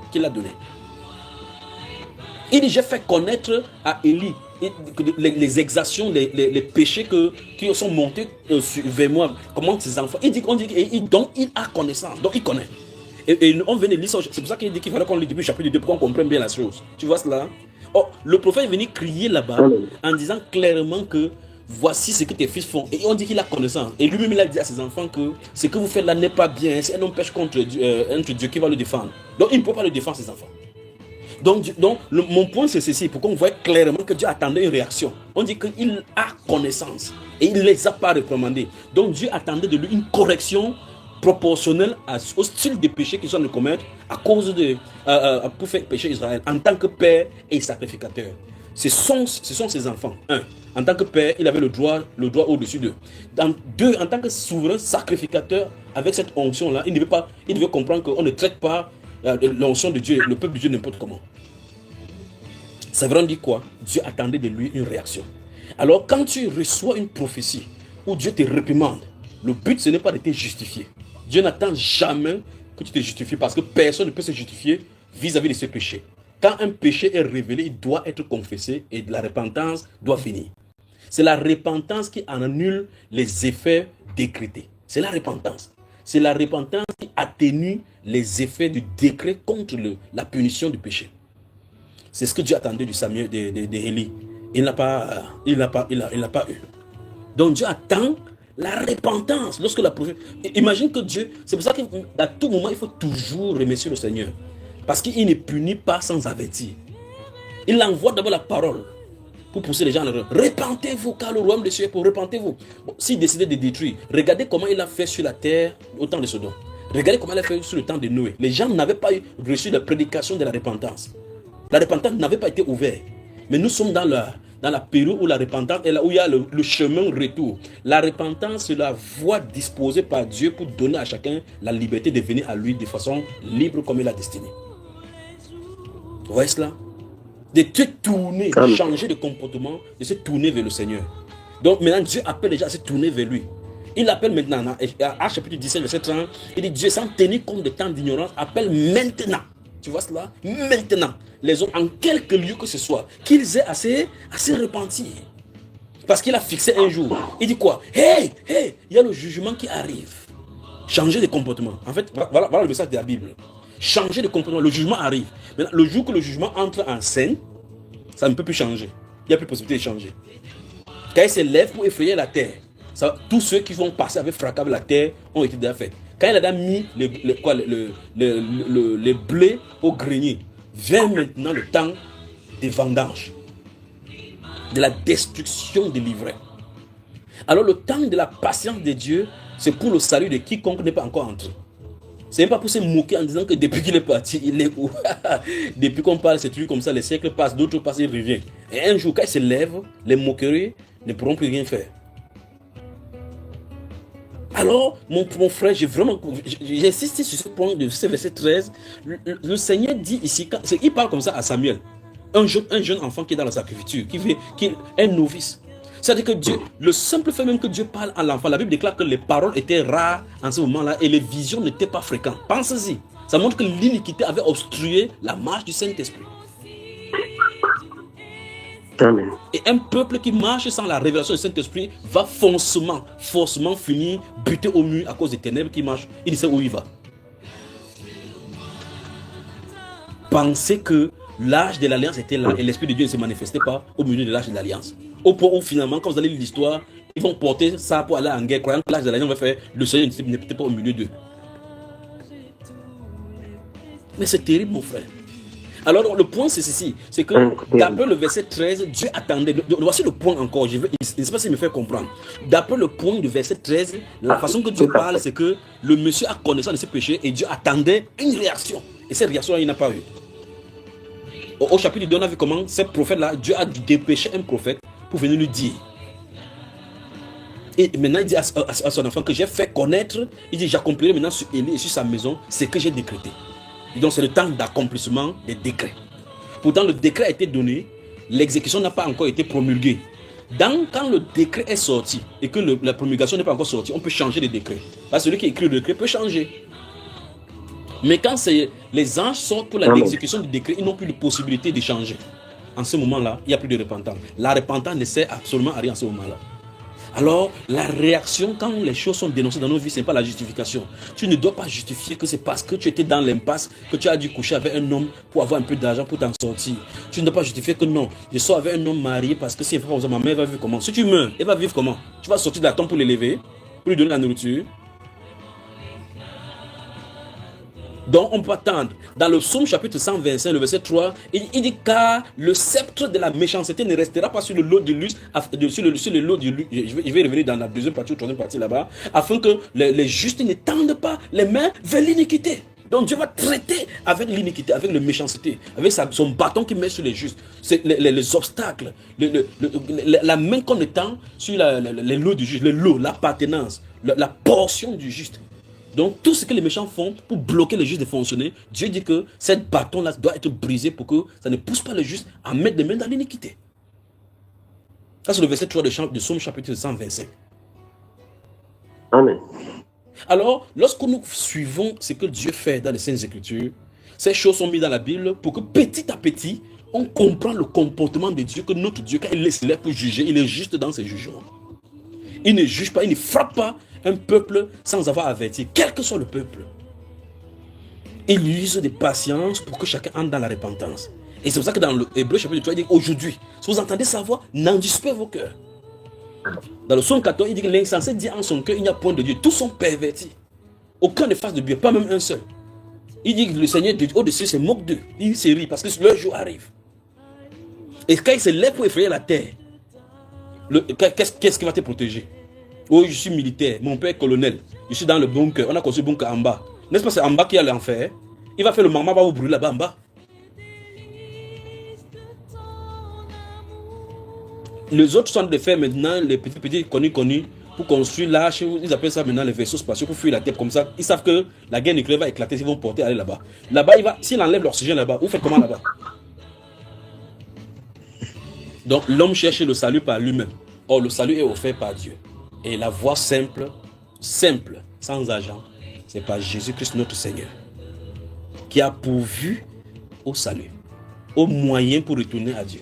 Speaker 1: Il dit, j'ai fait connaître à Élie les exactions, les péchés qui sont montés vers moi, comment ses enfants. Donc il a connaissance, donc il connaît. Et on venait lire ça, c'est pour ça qu'il dit qu'il fallait qu'on lit depuis le chapitre 2 pour qu'on comprenne bien la chose. Tu vois cela? Oh, le prophète est venu crier là-bas en disant clairement que voici ce que tes fils font. Et on dit qu'il a connaissance. Et lui-même il a dit à ses enfants que ce que vous faites là n'est pas bien. C'est un homme pêche contre Dieu qui va le défendre. Donc il ne peut pas le défendre, ses enfants. Donc mon point c'est ceci, pour qu'on voit clairement que Dieu attendait une réaction. On dit qu'il a connaissance et il ne les a pas réprimandés. Donc Dieu attendait de lui une correction proportionnelle au style de péché qu'ils sont de commettre à cause pour faire pécher Israël en tant que père et sacrificateur. Ce sont ses enfants. 1. En tant que père, il avait le droit au-dessus d'eux. 2. En tant que souverain sacrificateur, avec cette onction-là, il devait comprendre qu'on ne traite pas l'onction de Dieu, le peuple de Dieu n'importe comment. Ça veut dire quoi? Dieu attendait de lui une réaction. Alors quand tu reçois une prophétie où Dieu te réprimande, le but ce n'est pas de te justifier. Dieu n'attend jamais que tu te justifies parce que personne ne peut se justifier vis-à-vis de ce péché. Quand un péché est révélé, il doit être confessé et la repentance doit finir. C'est la repentance qui annule les effets décrétés. C'est la repentance. C'est la repentance qui atténue les effets du décret contre la punition du péché. C'est ce que Dieu attendait du Samuel, d'Élie. Il n'a pas eu. Donc Dieu attend la repentance. Lorsque la prophète... Imagine que Dieu... C'est pour ça qu'à tout moment, il faut toujours remercier le Seigneur. Parce qu'il ne punit pas sans avertir. Il envoie d'abord la parole pour pousser les gens à l'erreur. Repentez-vous, car le royaume des cieux est pour repentez-vous. Bon, s'il décidait de détruire, regardez comment il a fait sur la terre au temps de Sodome. Regardez comment il a fait sur le temps de Noé. Les gens n'avaient pas reçu la prédication de la repentance. La repentance n'avait pas été ouverte. Mais nous sommes dans la période où la repentance est là, où il y a le chemin retour. La repentance, c'est la voie disposée par Dieu pour donner à chacun la liberté de venir à lui de façon libre comme il a destiné. Vous voyez cela? De te tourner, de changer de comportement, de se tourner vers le Seigneur. Donc maintenant, Dieu appelle les gens à se tourner vers lui. Il appelle maintenant, à chapitre 17, verset 30, il dit Dieu, sans tenir compte de temps d'ignorance, appelle maintenant. Tu vois cela? Maintenant, les hommes, en quelque lieu que ce soit, qu'ils aient assez repentir. Parce qu'il a fixé un jour. Il dit quoi? Hey, il y a le jugement qui arrive. Changer de comportement. En fait, voilà le message de la Bible. Changer de comportement. Le jugement arrive. Maintenant, le jour que le jugement entre en scène, ça ne peut plus changer. Il n'y a plus possibilité de changer. Quand il se lève pour effrayer la terre, tous ceux qui vont passer avec fracas la terre ont été déjà faits. Quand il a mis les blés au grenier, vient maintenant le temps des vendanges, de la destruction des livrets. Alors le temps de la patience de Dieu, c'est pour le salut de quiconque n'est pas encore entré. C'est même pas pour se moquer en disant que depuis qu'il est parti, il est où? Depuis qu'on parle, c'est toujours comme ça, les siècles passent, d'autres passent, il revient. Et un jour, quand il se lève, les moqueries ne pourront plus rien faire. Alors, mon frère, j'insiste sur ce point de ce verset 13. Le Seigneur dit ici, il parle comme ça à Samuel, un jeune enfant qui est dans la sacrifice, qui est un novice. C'est-à-dire que Dieu, le simple fait même que Dieu parle à l'enfant, la Bible déclare que les paroles étaient rares en ce moment-là et les visions n'étaient pas fréquentes. Pensez-y, ça montre que l'iniquité avait obstrué la marche du Saint-Esprit.
Speaker 2: Amen.
Speaker 1: Et un peuple qui marche sans la révélation du Saint-Esprit va forcément finir buté au mur à cause des ténèbres qui marchent. Il ne sait où il va. Pensez que l'âge de l'alliance était là et l'Esprit de Dieu ne se manifestait pas au milieu de l'âge de l'alliance. Au point où finalement, quand vous allez lire l'histoire, ils vont porter ça pour aller en guerre, croyant que l'âge de l'alliance va faire, le Seigneur n'était pas au milieu d'eux. Mais c'est terrible, mon frère. Alors le point c'est ceci, c'est que d'après le verset 13, Dieu attendait, voici le point encore, je ne sais pas s'il me fait comprendre. D'après le point du verset 13, la façon que Dieu parle, c'est que le monsieur a connaissance de ses péchés et Dieu attendait une réaction. Et cette réaction, il n'a pas eu. Au chapitre 2, on a vu comment ce prophète-là, Dieu a dépêché un prophète pour venir lui dire. Et maintenant, il dit à son enfant que j'ai fait connaître, il dit j'accomplirai maintenant sur Élie et sur sa maison ce que j'ai décrété. Et donc c'est le temps d'accomplissement des décrets. Pourtant le décret a été donné, l'exécution n'a pas encore été promulguée. Quand le décret est sorti et que la promulgation n'est pas encore sortie, on peut changer le décret. Parce que celui qui écrit le décret peut changer. Mais quand les anges sortent pour l'exécution du décret, ils n'ont plus de possibilité de changer. En ce moment-là, il n'y a plus de repentance. La repentance ne sert absolument à rien en ce moment-là. Alors, la réaction, quand les choses sont dénoncées dans nos vies, ce n'est pas la justification. Tu ne dois pas justifier que c'est parce que tu étais dans l'impasse que tu as dû coucher avec un homme pour avoir un peu d'argent pour t'en sortir. Tu ne dois pas justifier que non, je sors avec un homme marié parce que si elle ne fait pas besoin, ma mère va vivre comment? Si tu meurs, elle va vivre comment? Tu vas sortir de la tombe pour l'élever, pour lui donner la nourriture. Donc on peut attendre. Dans le psaume chapitre 125, le verset 3, il dit car le sceptre de la méchanceté ne restera pas sur le lot du luxe, sur le lot du luxe. Je vais revenir dans la deuxième partie ou troisième partie là-bas, afin que les justes ne tendent pas les mains vers l'iniquité. Donc Dieu va traiter avec l'iniquité, avec la méchanceté, avec son bâton qu'il met sur les justes, les obstacles, la main qu'on étend sur les lots du juste, les lots, l'appartenance, la portion du juste. Donc tout ce que les méchants font pour bloquer les justes de fonctionner, Dieu dit que cette bâton-là doit être brisé pour que ça ne pousse pas les justes à mettre des mains dans l'iniquité. Ça c'est le verset 3 de Psaume chapitre 125.
Speaker 2: Amen.
Speaker 1: Alors, lorsque nous suivons ce que Dieu fait dans les Saintes Écritures, ces choses sont mises dans la Bible pour que petit à petit, on comprend le comportement de Dieu, que notre Dieu, quand il laisse l'air pour juger, il est juste dans ses jugements. Il ne juge pas, il ne frappe pas un peuple sans avoir averti, quel que soit le peuple. Il use de patience pour que chacun entre dans la repentance. Et c'est pour ça que dans le Hébreu chapitre 3, il dit aujourd'hui, si vous entendez sa voix, n'endurcissez pas vos cœurs. Dans le psaume 14, il dit que l'insensé dit en son cœur, il n'y a point de Dieu. Tous sont pervertis. Aucun ne fasse de bien, pas même un seul. Il dit que le Seigneur au-dessus se moque d'eux. Il se rit parce que leur jour arrive. Et quand il se lève pour effrayer la terre, qu'est-ce qui va te protéger? Oh, je suis militaire, mon père est colonel, je suis dans le bunker, on a construit le bunker en bas. N'est-ce pas, c'est en bas qu'il y a l'enfer? Il va faire le maman, va vous brûler là-bas en bas. Les autres sont de faire maintenant les petits connus pour construire là, ils appellent ça maintenant les vaisseaux spatiaux pour fuir la Terre comme ça. Ils savent que la guerre nucléaire va éclater, ils vont porter aller là-bas. Là-bas, s'il enlève l'oxygène là-bas, vous faites comment là-bas? Donc l'homme cherche le salut par lui-même. Or le salut est offert par Dieu. Et la voie simple, sans argent, c'est par Jésus-Christ notre Seigneur, qui a pourvu au salut, au moyen pour retourner à Dieu.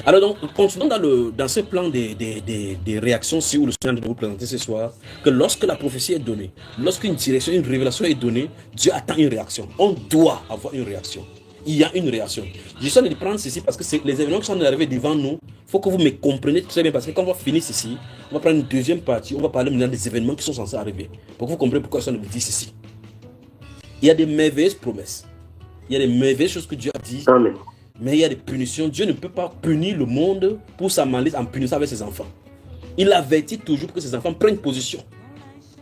Speaker 1: Alors donc, continuons dans ce plan des réactions sur le Seigneur de vous présenter ce soir, que lorsque la prophétie est donnée, lorsqu'une direction, une révélation est donnée, Dieu attend une réaction. On doit avoir une réaction. Il y a une réaction. J'essaie de prendre ceci parce que c'est les événements qui sont arrivés devant nous. Il faut que vous me compreniez très bien parce que quand on va finir ceci, on va prendre une deuxième partie, on va parler maintenant des événements qui sont censés arriver. Pour que vous compreniez pourquoi ça nous dit ceci. Il y a des merveilleuses promesses. Il y a des merveilleuses choses que Dieu a dit.
Speaker 2: Amen.
Speaker 1: Mais il y a des punitions. Dieu ne peut pas punir le monde pour sa malice en punissant avec ses enfants. Il avertit toujours que ses enfants prennent position.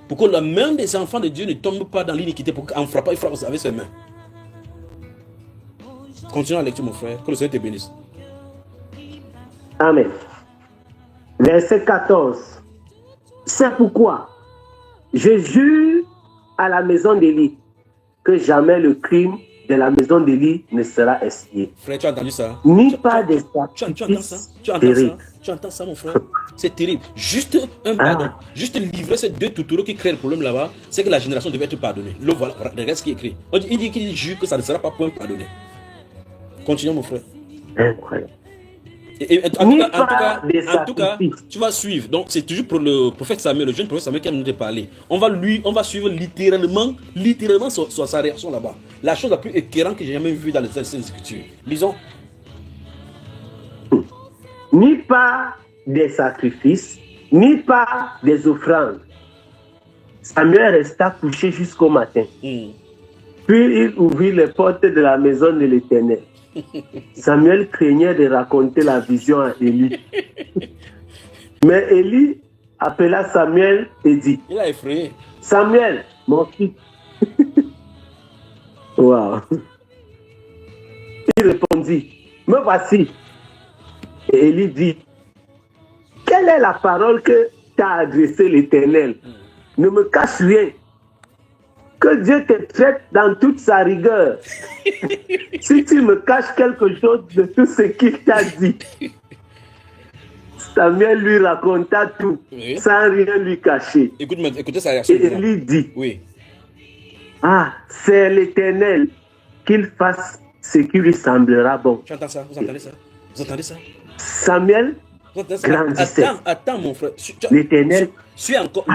Speaker 1: Pour que la main des enfants de Dieu ne tombe pas dans l'iniquité. Pour qu'en frappant, il frappe avec ses mains. Continue la lecture, mon frère. Que le Seigneur te bénisse.
Speaker 2: Amen. Verset 14. C'est pourquoi je jure à la maison d'Élie que jamais le crime de la maison d'Élie ne sera expié.
Speaker 1: Frère, tu as entendu ça?
Speaker 2: Ni pas des
Speaker 1: Tu entends ça?
Speaker 2: sacrifices
Speaker 1: Tu entends
Speaker 2: terribles.
Speaker 1: ça? Tu entends ça, mon frère? C'est terrible. Juste un pardon. Juste livrer ces deux toutoureaux qui créent le problème là-bas, c'est que la génération devait être pardonnée. Le voilà, regarde ce qui est écrit. Il dit qu'il jure que ça ne sera pas point pardonné. Continuons, mon frère.
Speaker 2: Incroyable.
Speaker 1: En tout cas, tu vas suivre. Donc, c'est toujours pour le prophète Samuel, le jeune prophète Samuel qui a nous parler. On va suivre littéralement sa réaction là-bas. La chose la plus écœurante que j'ai jamais vue dans les Saintes Écritures. Lisons.
Speaker 2: Ni pas des sacrifices, ni pas des offrandes. Samuel resta couché jusqu'au matin. Puis il ouvrit les portes de la maison de l'Éternel. Samuel craignait de raconter la vision à Élie. Mais Élie appela Samuel et dit:
Speaker 1: Il a effrayé.
Speaker 2: Samuel, mon fils. Wow. Il répondit: me voici. Et Élie dit: quelle est la parole que t'a adressée l'Éternel? Ne me cache rien. Que Dieu te traite dans toute sa rigueur. Si tu me caches quelque chose de tout ce qu'il t'a dit. Samuel lui raconta tout,
Speaker 1: Oui.
Speaker 2: sans rien lui cacher.
Speaker 1: Écoutez sa réaction.
Speaker 2: Et Élie dit:
Speaker 1: Oui.
Speaker 2: ah, c'est l'Éternel, qu'il fasse ce qui lui semblera bon.
Speaker 1: Tu entends ça? Vous entendez ça? Vous entendez ça?
Speaker 2: Samuel
Speaker 1: Vous entendez ça?
Speaker 2: grandissait.
Speaker 1: Attends, mon frère.
Speaker 2: L'Éternel.
Speaker 1: Lis encore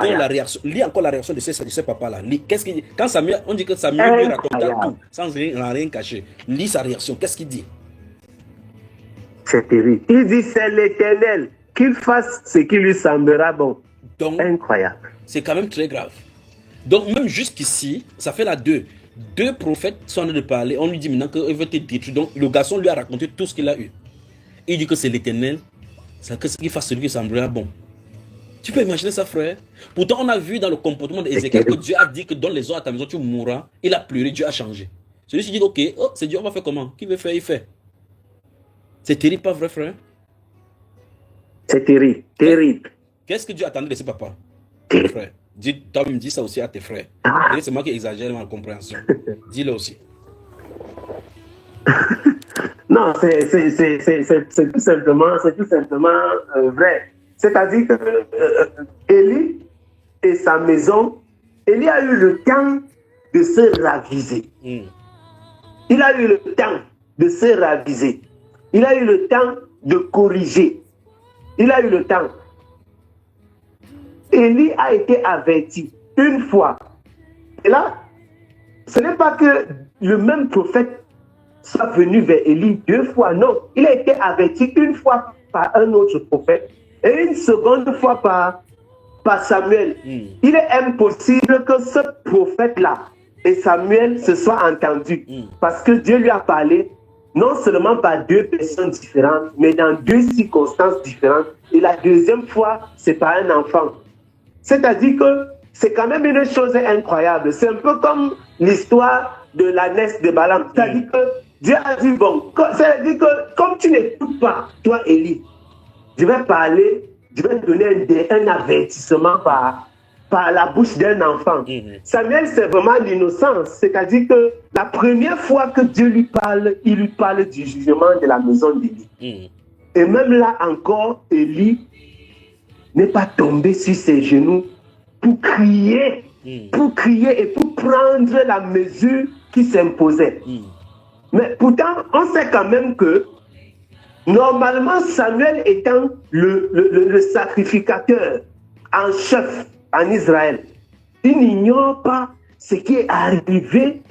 Speaker 1: la réaction. Lis encore la réaction de ce papa-là. Qu'est-ce qu'il dit? Quand Samuel, on dit que Samuel lui raconta tout, sans rien cacher. Lis sa réaction. Qu'est-ce qu'il dit?
Speaker 2: C'est terrible. Il dit: c'est l'Éternel, qu'il fasse ce qui lui semblera bon.
Speaker 1: Donc,
Speaker 2: Incroyable.
Speaker 1: c'est quand même très grave. Donc, même jusqu'ici, ça fait la deux. Deux prophètes sont en train de parler. On lui dit maintenant qu'il veut te détruire. Donc, le garçon lui a raconté tout ce qu'il a eu. Il dit que c'est l'Éternel. C'est que ce qu'il fasse celui qui semblera bon. Tu peux imaginer ça, frère? Pourtant, on a vu dans le comportement d'Ézéchiel que Dieu a dit que dans les eaux à ta maison, tu mourras. Il a pleuré, Dieu a changé. Celui qui dit: ok, oh, c'est Dieu, on va faire comment? Qui veut faire, il fait. C'est terrible, pas vrai, frère?
Speaker 2: C'est terrible. Terrible.
Speaker 1: Qu'est-ce que Dieu attendait de ses papas?
Speaker 2: Terrible.
Speaker 1: Frère, toi-même dis ça aussi à tes frères. Et c'est moi qui exagère ma compréhension. Dis-le aussi.
Speaker 2: Non, c'est tout simplement vrai. C'est-à-dire que Élie et sa maison, Élie a eu le temps de se raviser. Il a eu le temps de se raviser. Il a eu le temps de corriger. Il a eu le temps. Élie a été averti une fois. Et là, ce n'est pas que le même prophète soit venu vers Élie 2 fois, non. Il a été averti une fois par un autre prophète et une seconde fois par Samuel. Il est impossible que ce prophète-là et Samuel se soient entendus parce que Dieu lui a parlé non seulement par 2 personnes différentes, mais dans 2 circonstances différentes. Et la deuxième fois, c'est par un enfant. C'est-à-dire que c'est quand même une chose incroyable. C'est un peu comme l'histoire de l'ânesse de Balaam. C'est-à-dire que Dieu a dit, bon, c'est-à-dire que comme tu n'écoutes pas, toi, Élie, je vais parler, je vais donner un avertissement par la bouche d'un enfant. Samuel, c'est vraiment l'innocence. C'est-à-dire que la première fois que Dieu lui parle, il lui parle du jugement de la maison d'Élie. Et même là encore, Élie n'est pas tombé sur ses genoux pour crier et pour prendre la mesure qui s'imposait. Mais pourtant, on sait quand même que normalement, Samuel étant le sacrificateur en chef en Israël, il n'ignore pas ce qui est arrivé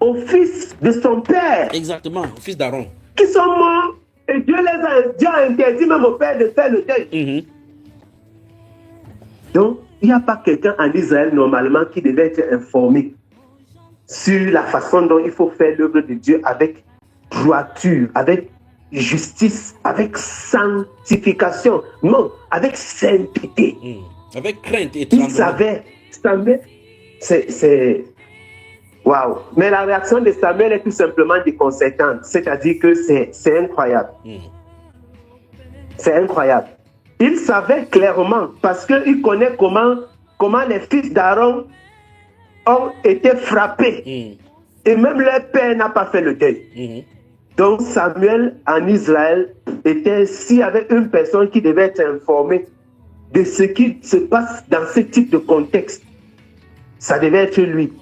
Speaker 2: au fils de son père.
Speaker 1: Exactement, au fils d'Aaron.
Speaker 2: Qui sont morts et Dieu a interdit même au père de faire le deuil. Donc, il n'y a pas quelqu'un en Israël normalement qui devait être informé sur la façon dont il faut faire l'œuvre de Dieu avec droiture, avec justice, avec sanctification. Non, avec sainteté.
Speaker 1: Avec crainte et
Speaker 2: Il
Speaker 1: tremblement.
Speaker 2: savait. C'est... Waouh. Mais la réaction de Samuel est tout simplement déconcertante. C'est-à-dire que c'est incroyable. C'est incroyable. Il savait clairement, parce qu'il connaît comment les fils d'Aaron ont été frappés. Et même leur père n'a pas fait le deuil. Donc Samuel en Israël était, s'il y avait une personne qui devait être informée de ce qui se passe dans ce type de contexte, ça devait être lui.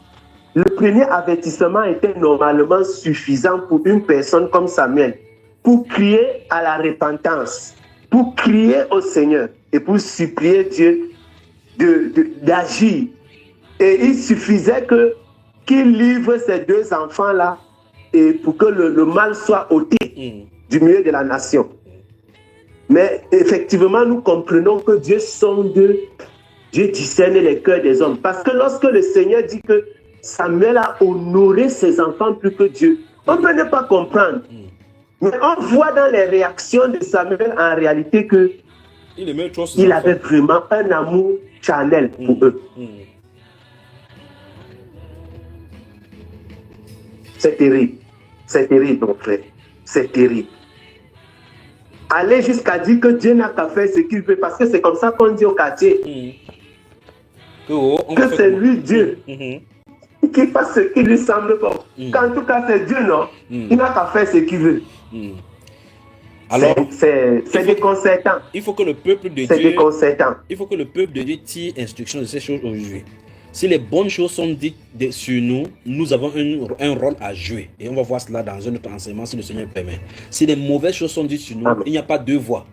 Speaker 2: Le premier avertissement était normalement suffisant pour une personne comme Samuel, pour crier à la repentance, pour crier au Seigneur et pour supplier Dieu d'agir. Et il suffisait qu'il livre ces 2 enfants-là et pour que le mal soit ôté du milieu de la nation. Mais effectivement, nous comprenons que Dieu sonde, Dieu discerne les cœurs des hommes. Parce que lorsque le Seigneur dit que Samuel a honoré ses enfants plus que Dieu, on ne peut ne pas comprendre. Mais on voit dans les réactions de Samuel en réalité qu'il avait vraiment un amour charnel pour eux. C'est terrible. C'est terrible, mon frère. C'est terrible. Aller jusqu'à dire que Dieu n'a qu'à faire ce qu'il veut, parce que c'est comme ça qu'on dit au quartier. Que c'est lui, Dieu, qui fasse ce qui lui semble bon. Qu'en tout cas, c'est Dieu, non? Il n'a qu'à faire ce qu'il veut.
Speaker 1: Alors,
Speaker 2: c'est déconcertant.
Speaker 1: Il faut que le peuple de
Speaker 2: C'est
Speaker 1: Dieu,
Speaker 2: déconcertant.
Speaker 1: il faut que le peuple de Dieu tire instruction de ces choses aujourd'hui. Si les bonnes choses sont dites sur nous, nous avons un rôle à jouer. Et on va voir cela dans un autre enseignement si le Seigneur permet. Si les mauvaises choses sont dites sur nous, il n'y a pas 2 voies.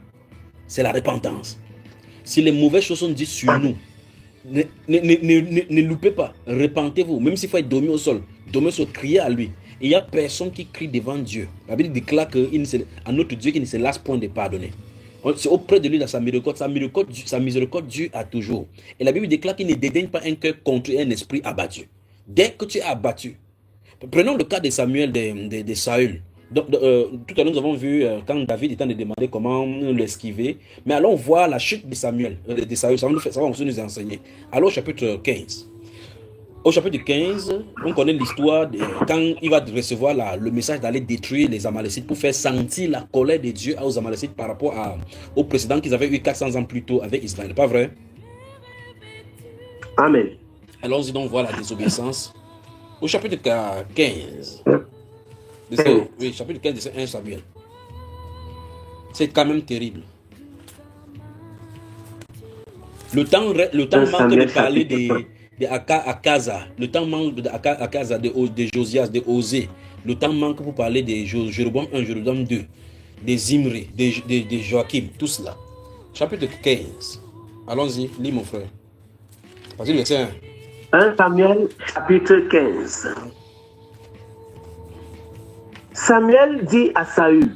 Speaker 1: C'est la repentance. Si les mauvaises choses sont dites sur nous, ne loupez pas. Repentez-vous. Même s'il faut être dormi au sol, dormez au sol, criez à lui. Il n'y a personne qui crie devant Dieu. La Bible déclare à notre Dieu qui ne se lasse point de pardonner. C'est auprès de lui dans sa miséricorde, Dieu a toujours. Et la Bible déclare qu'il ne dédaigne pas un cœur contre un esprit abattu. Dès que tu es abattu, prenons le cas de Samuel, de Saül. Tout à l'heure, nous avons vu quand David est en train de demander comment l'esquiver. Mais allons voir la chute de Samuel, de Saül. Ça va aussi nous enseigner. Alors, au chapitre 15. Au chapitre 15, on connaît l'histoire quand il va recevoir le message d'aller détruire les Amalécites pour faire sentir la colère de Dieu aux Amalécites par rapport au précédent qu'ils avaient eu 400 ans plus tôt avec Israël. Pas vrai?
Speaker 2: Amen.
Speaker 1: Allons-y donc voir la désobéissance. Au chapitre 15. Oui, chapitre 15 de 1 Samuel. C'est quand même terrible. Le temps manque
Speaker 2: Samuel
Speaker 1: de parler
Speaker 2: chapitre
Speaker 1: de Akaza. Le temps manque de Akaza, de Josias, de Osée. Le temps manque pour parler de Jéroboam 1, Jéroboam 2, des Zimri, de Joachim, tout cela. Chapitre 15. Allons-y, lis mon frère. Vas-y, verset 1.
Speaker 2: 1 Samuel chapitre 15. Samuel dit à Saül,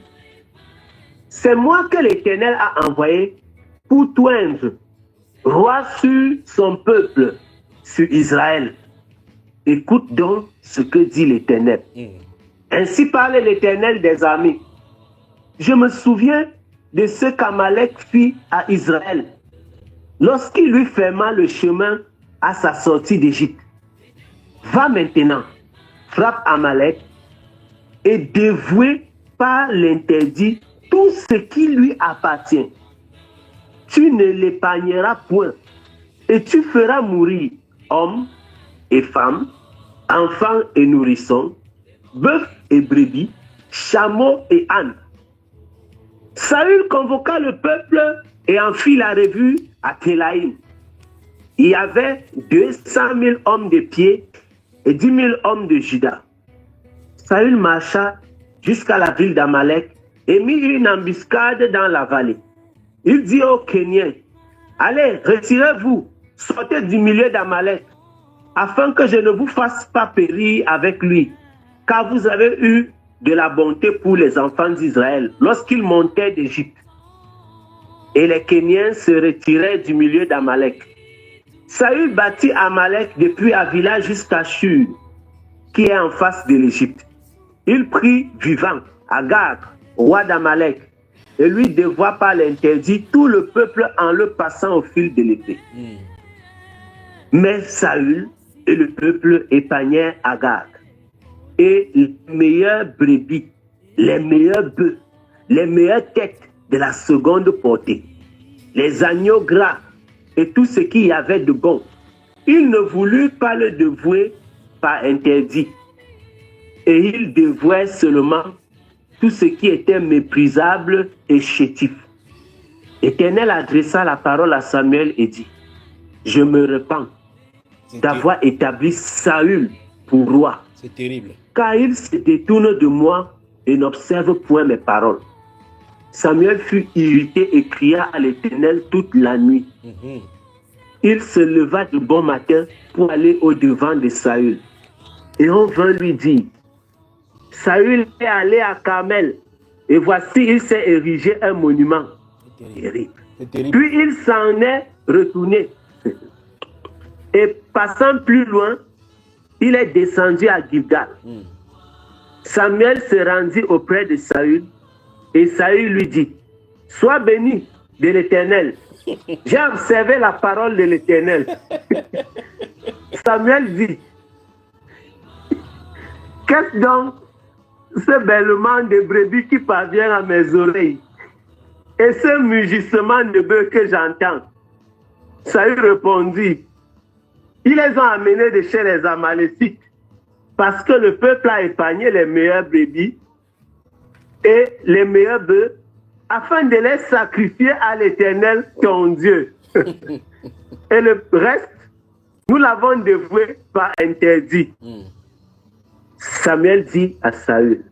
Speaker 2: c'est moi que l'Éternel a envoyé pour t'oindre roi sur son peuple, sur Israël. Écoute donc ce que dit l'Éternel. Ainsi parle l'Éternel des armées. Je me souviens de ce qu'Amalek fit à Israël lorsqu'il lui ferma le chemin à sa sortie d'Égypte. Va maintenant, frappe Amalek et dévouer par l'interdit tout ce qui lui appartient. Tu ne l'épargneras point et tu feras mourir hommes et femmes, enfants et nourrissons, bœufs et brebis, chameaux et ânes. Saül convoqua le peuple et en fit la revue à Télaïm. Il y avait 200 000 hommes de pied et 10 000 hommes de Juda. Saül marcha jusqu'à la ville d'Amalek et mit une embuscade dans la vallée. Il dit aux Kéniens, allez, retirez-vous, sortez du milieu d'Amalek, afin que je ne vous fasse pas périr avec lui, car vous avez eu de la bonté pour les enfants d'Israël lorsqu'ils montaient d'Égypte. Et les Kéniens se retiraient du milieu d'Amalek. Saül bâtit Amalek depuis Avila jusqu'à Shur, qui est en face de l'Égypte. Il prit vivant Agag, roi d'Amalek, et lui dévoua par l'interdit tout le peuple en le passant au fil de l'épée. Mais Saül et le peuple épargnèrent Agag, et les meilleurs brebis, les meilleurs bœufs, les meilleures têtes de la seconde portée, les agneaux gras et tout ce qu'il y avait de bon. Il ne voulut pas le dévouer par interdit, et il dévouait seulement tout ce qui était méprisable et chétif. L'Éternel adressa la parole à Samuel et dit, je me repens d'avoir établi Saül pour roi.
Speaker 1: C'est terrible.
Speaker 2: Car il se détourne de moi et n'observe point mes paroles. Samuel fut irrité et cria à l'Éternel toute la nuit. Il se leva de bon matin pour aller au-devant de Saül. Et on vint lui dire, Saül est allé à Carmel, et voici il s'est érigé un monument. Terrible. Puis il s'en est retourné. Et passant plus loin, il est descendu à Gilgal. Samuel se rendit auprès de Saül, et Saül lui dit, sois béni de l'Éternel. J'ai observé la parole de l'Éternel. Samuel dit, qu'est-ce donc ce bêlement de brebis qui parvient à mes oreilles et ce mugissement de bœuf que j'entends? Saül répondit, ils les ont amenés de chez les Amalécites parce que le peuple a épargné les meilleurs brebis et les meilleurs bœufs afin de les sacrifier à l'Éternel ton Dieu. Et le reste, nous l'avons dévoué par interdit. Samuel dit à Saül,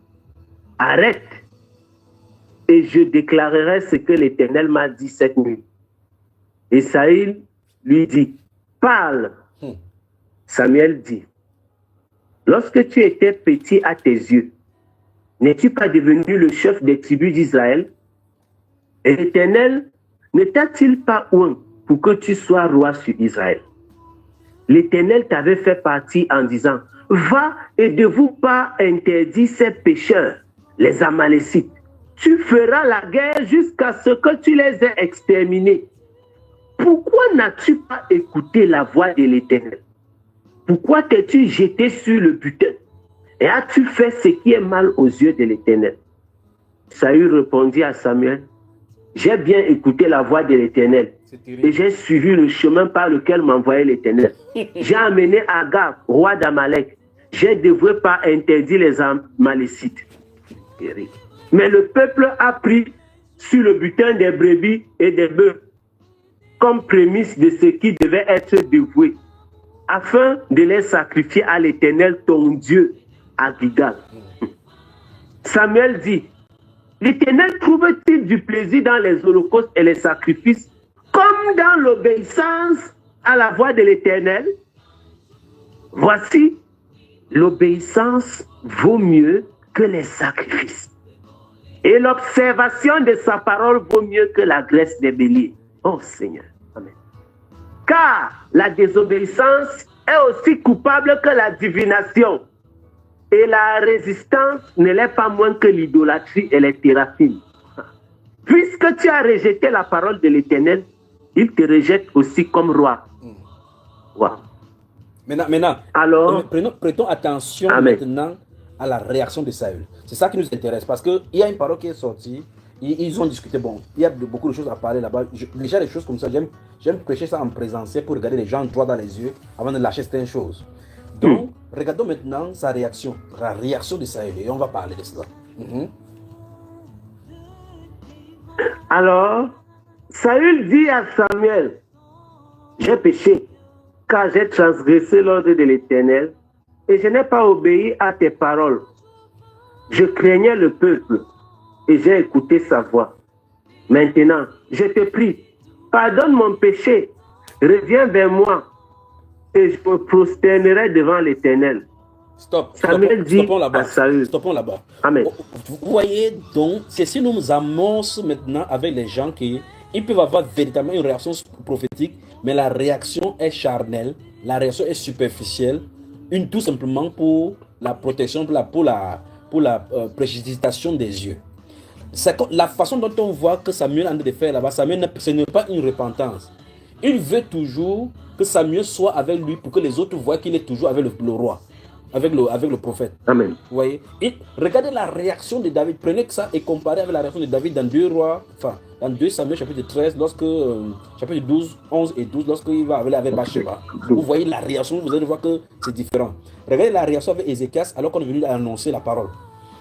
Speaker 2: arrête et je déclarerai ce que l'Éternel m'a dit cette nuit. Et Saül lui dit, parle. Samuel dit, lorsque tu étais petit à tes yeux, n'es-tu pas devenu le chef des tribus d'Israël? Et l'Éternel ne t'a-t-il pas oint pour que tu sois roi sur Israël? L'Éternel t'avait fait partie en disant, va et dévoue pas interdit ces pécheurs, les Amalécites. Tu feras la guerre jusqu'à ce que tu les aies exterminés. Pourquoi n'as-tu pas écouté la voix de l'Éternel? Pourquoi t'es-tu jeté sur le butin? Et as-tu fait ce qui est mal aux yeux de l'Éternel? Saül répondit à Samuel, j'ai bien écouté la voix de l'Éternel et j'ai suivi le chemin par lequel m'envoyait l'Éternel. J'ai amené Agag, roi d'Amalek. J'ai dévoué par interdit les Amalécites. Mais le peuple a pris sur le butin des brebis et des bœufs, comme prémisse de ce qui devait être dévoué, afin de les sacrifier à l'Éternel ton Dieu à Gilgal. Samuel dit, l'Éternel trouve-t-il du plaisir dans les holocaustes et les sacrifices, comme dans l'obéissance à la voix de l'Éternel? Voici, l'obéissance vaut mieux que les sacrifices, et l'observation de sa parole vaut mieux que la graisse des béliers. Oh Seigneur, amen. Car la désobéissance est aussi coupable que la divination, et la résistance ne l'est pas moins que l'idolâtrie et les théraphines. Puisque tu as rejeté la parole de l'Éternel, il te rejette aussi comme roi. Wow.
Speaker 1: Maintenant,
Speaker 2: alors,
Speaker 1: prêtons attention maintenant à la réaction de Saül. C'est ça qui nous intéresse, parce qu'il y a une parole qui est sortie, ils ont discuté, bon, il y a beaucoup de choses à parler là-bas. Déjà, des choses comme ça, j'aime prêcher ça en présentiel pour regarder les gens droit dans les yeux avant de lâcher certaines choses. Donc, regardons maintenant sa réaction, la réaction de Saül, et on va parler de cela.
Speaker 2: Alors, Saül dit à Samuel, j'ai péché, car j'ai transgressé l'ordre de l'Éternel, et je n'ai pas obéi à tes paroles. Je craignais le peuple, et j'ai écouté sa voix. Maintenant, je te prie, pardonne mon péché, reviens vers moi, et je me prosternerai devant l'Éternel.
Speaker 1: Stoppons là-bas. Stoppons là-bas.
Speaker 2: Amen.
Speaker 1: Vous voyez donc, c'est si nous amorçons maintenant avec les gens qui ils peuvent avoir véritablement une réaction prophétique, mais la réaction est charnelle, la réaction est superficielle, tout simplement pour la protection, pour la précipitation des yeux. La façon dont on voit que Samuel est en train de faire là-bas, ce n'est pas une repentance. Il veut toujours que Samuel soit avec lui pour que les autres voient qu'il est toujours avec le roi, avec le prophète.
Speaker 2: Amen.
Speaker 1: Vous voyez? Et regardez la réaction de David. Prenez ça et comparez avec la réaction de David dans 2 Samuel chapitre 13, chapitre 12, 11 et 12, lorsqu'il va avec Bathsheba. Vous voyez la réaction, vous allez voir que c'est différent. Regardez la réaction avec Ézéchias alors qu'on est venu annoncer la parole.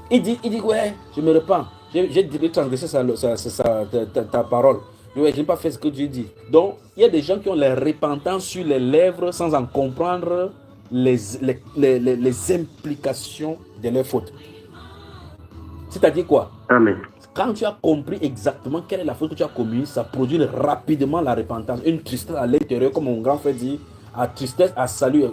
Speaker 1: Il dit ouais, je me repens. J'ai transgressé ta parole. Ouais, je n'ai pas fait ce que Dieu dit. Donc, il y a des gens qui ont les repentances sur les lèvres sans en comprendre les implications de leurs fautes. C'est-à-dire quoi?
Speaker 2: Amen.
Speaker 1: Quand tu as compris exactement quelle est la faute que tu as commise, ça produit rapidement la repentance. Une tristesse à l'intérieur, comme mon grand frère dit, à tristesse, à salut.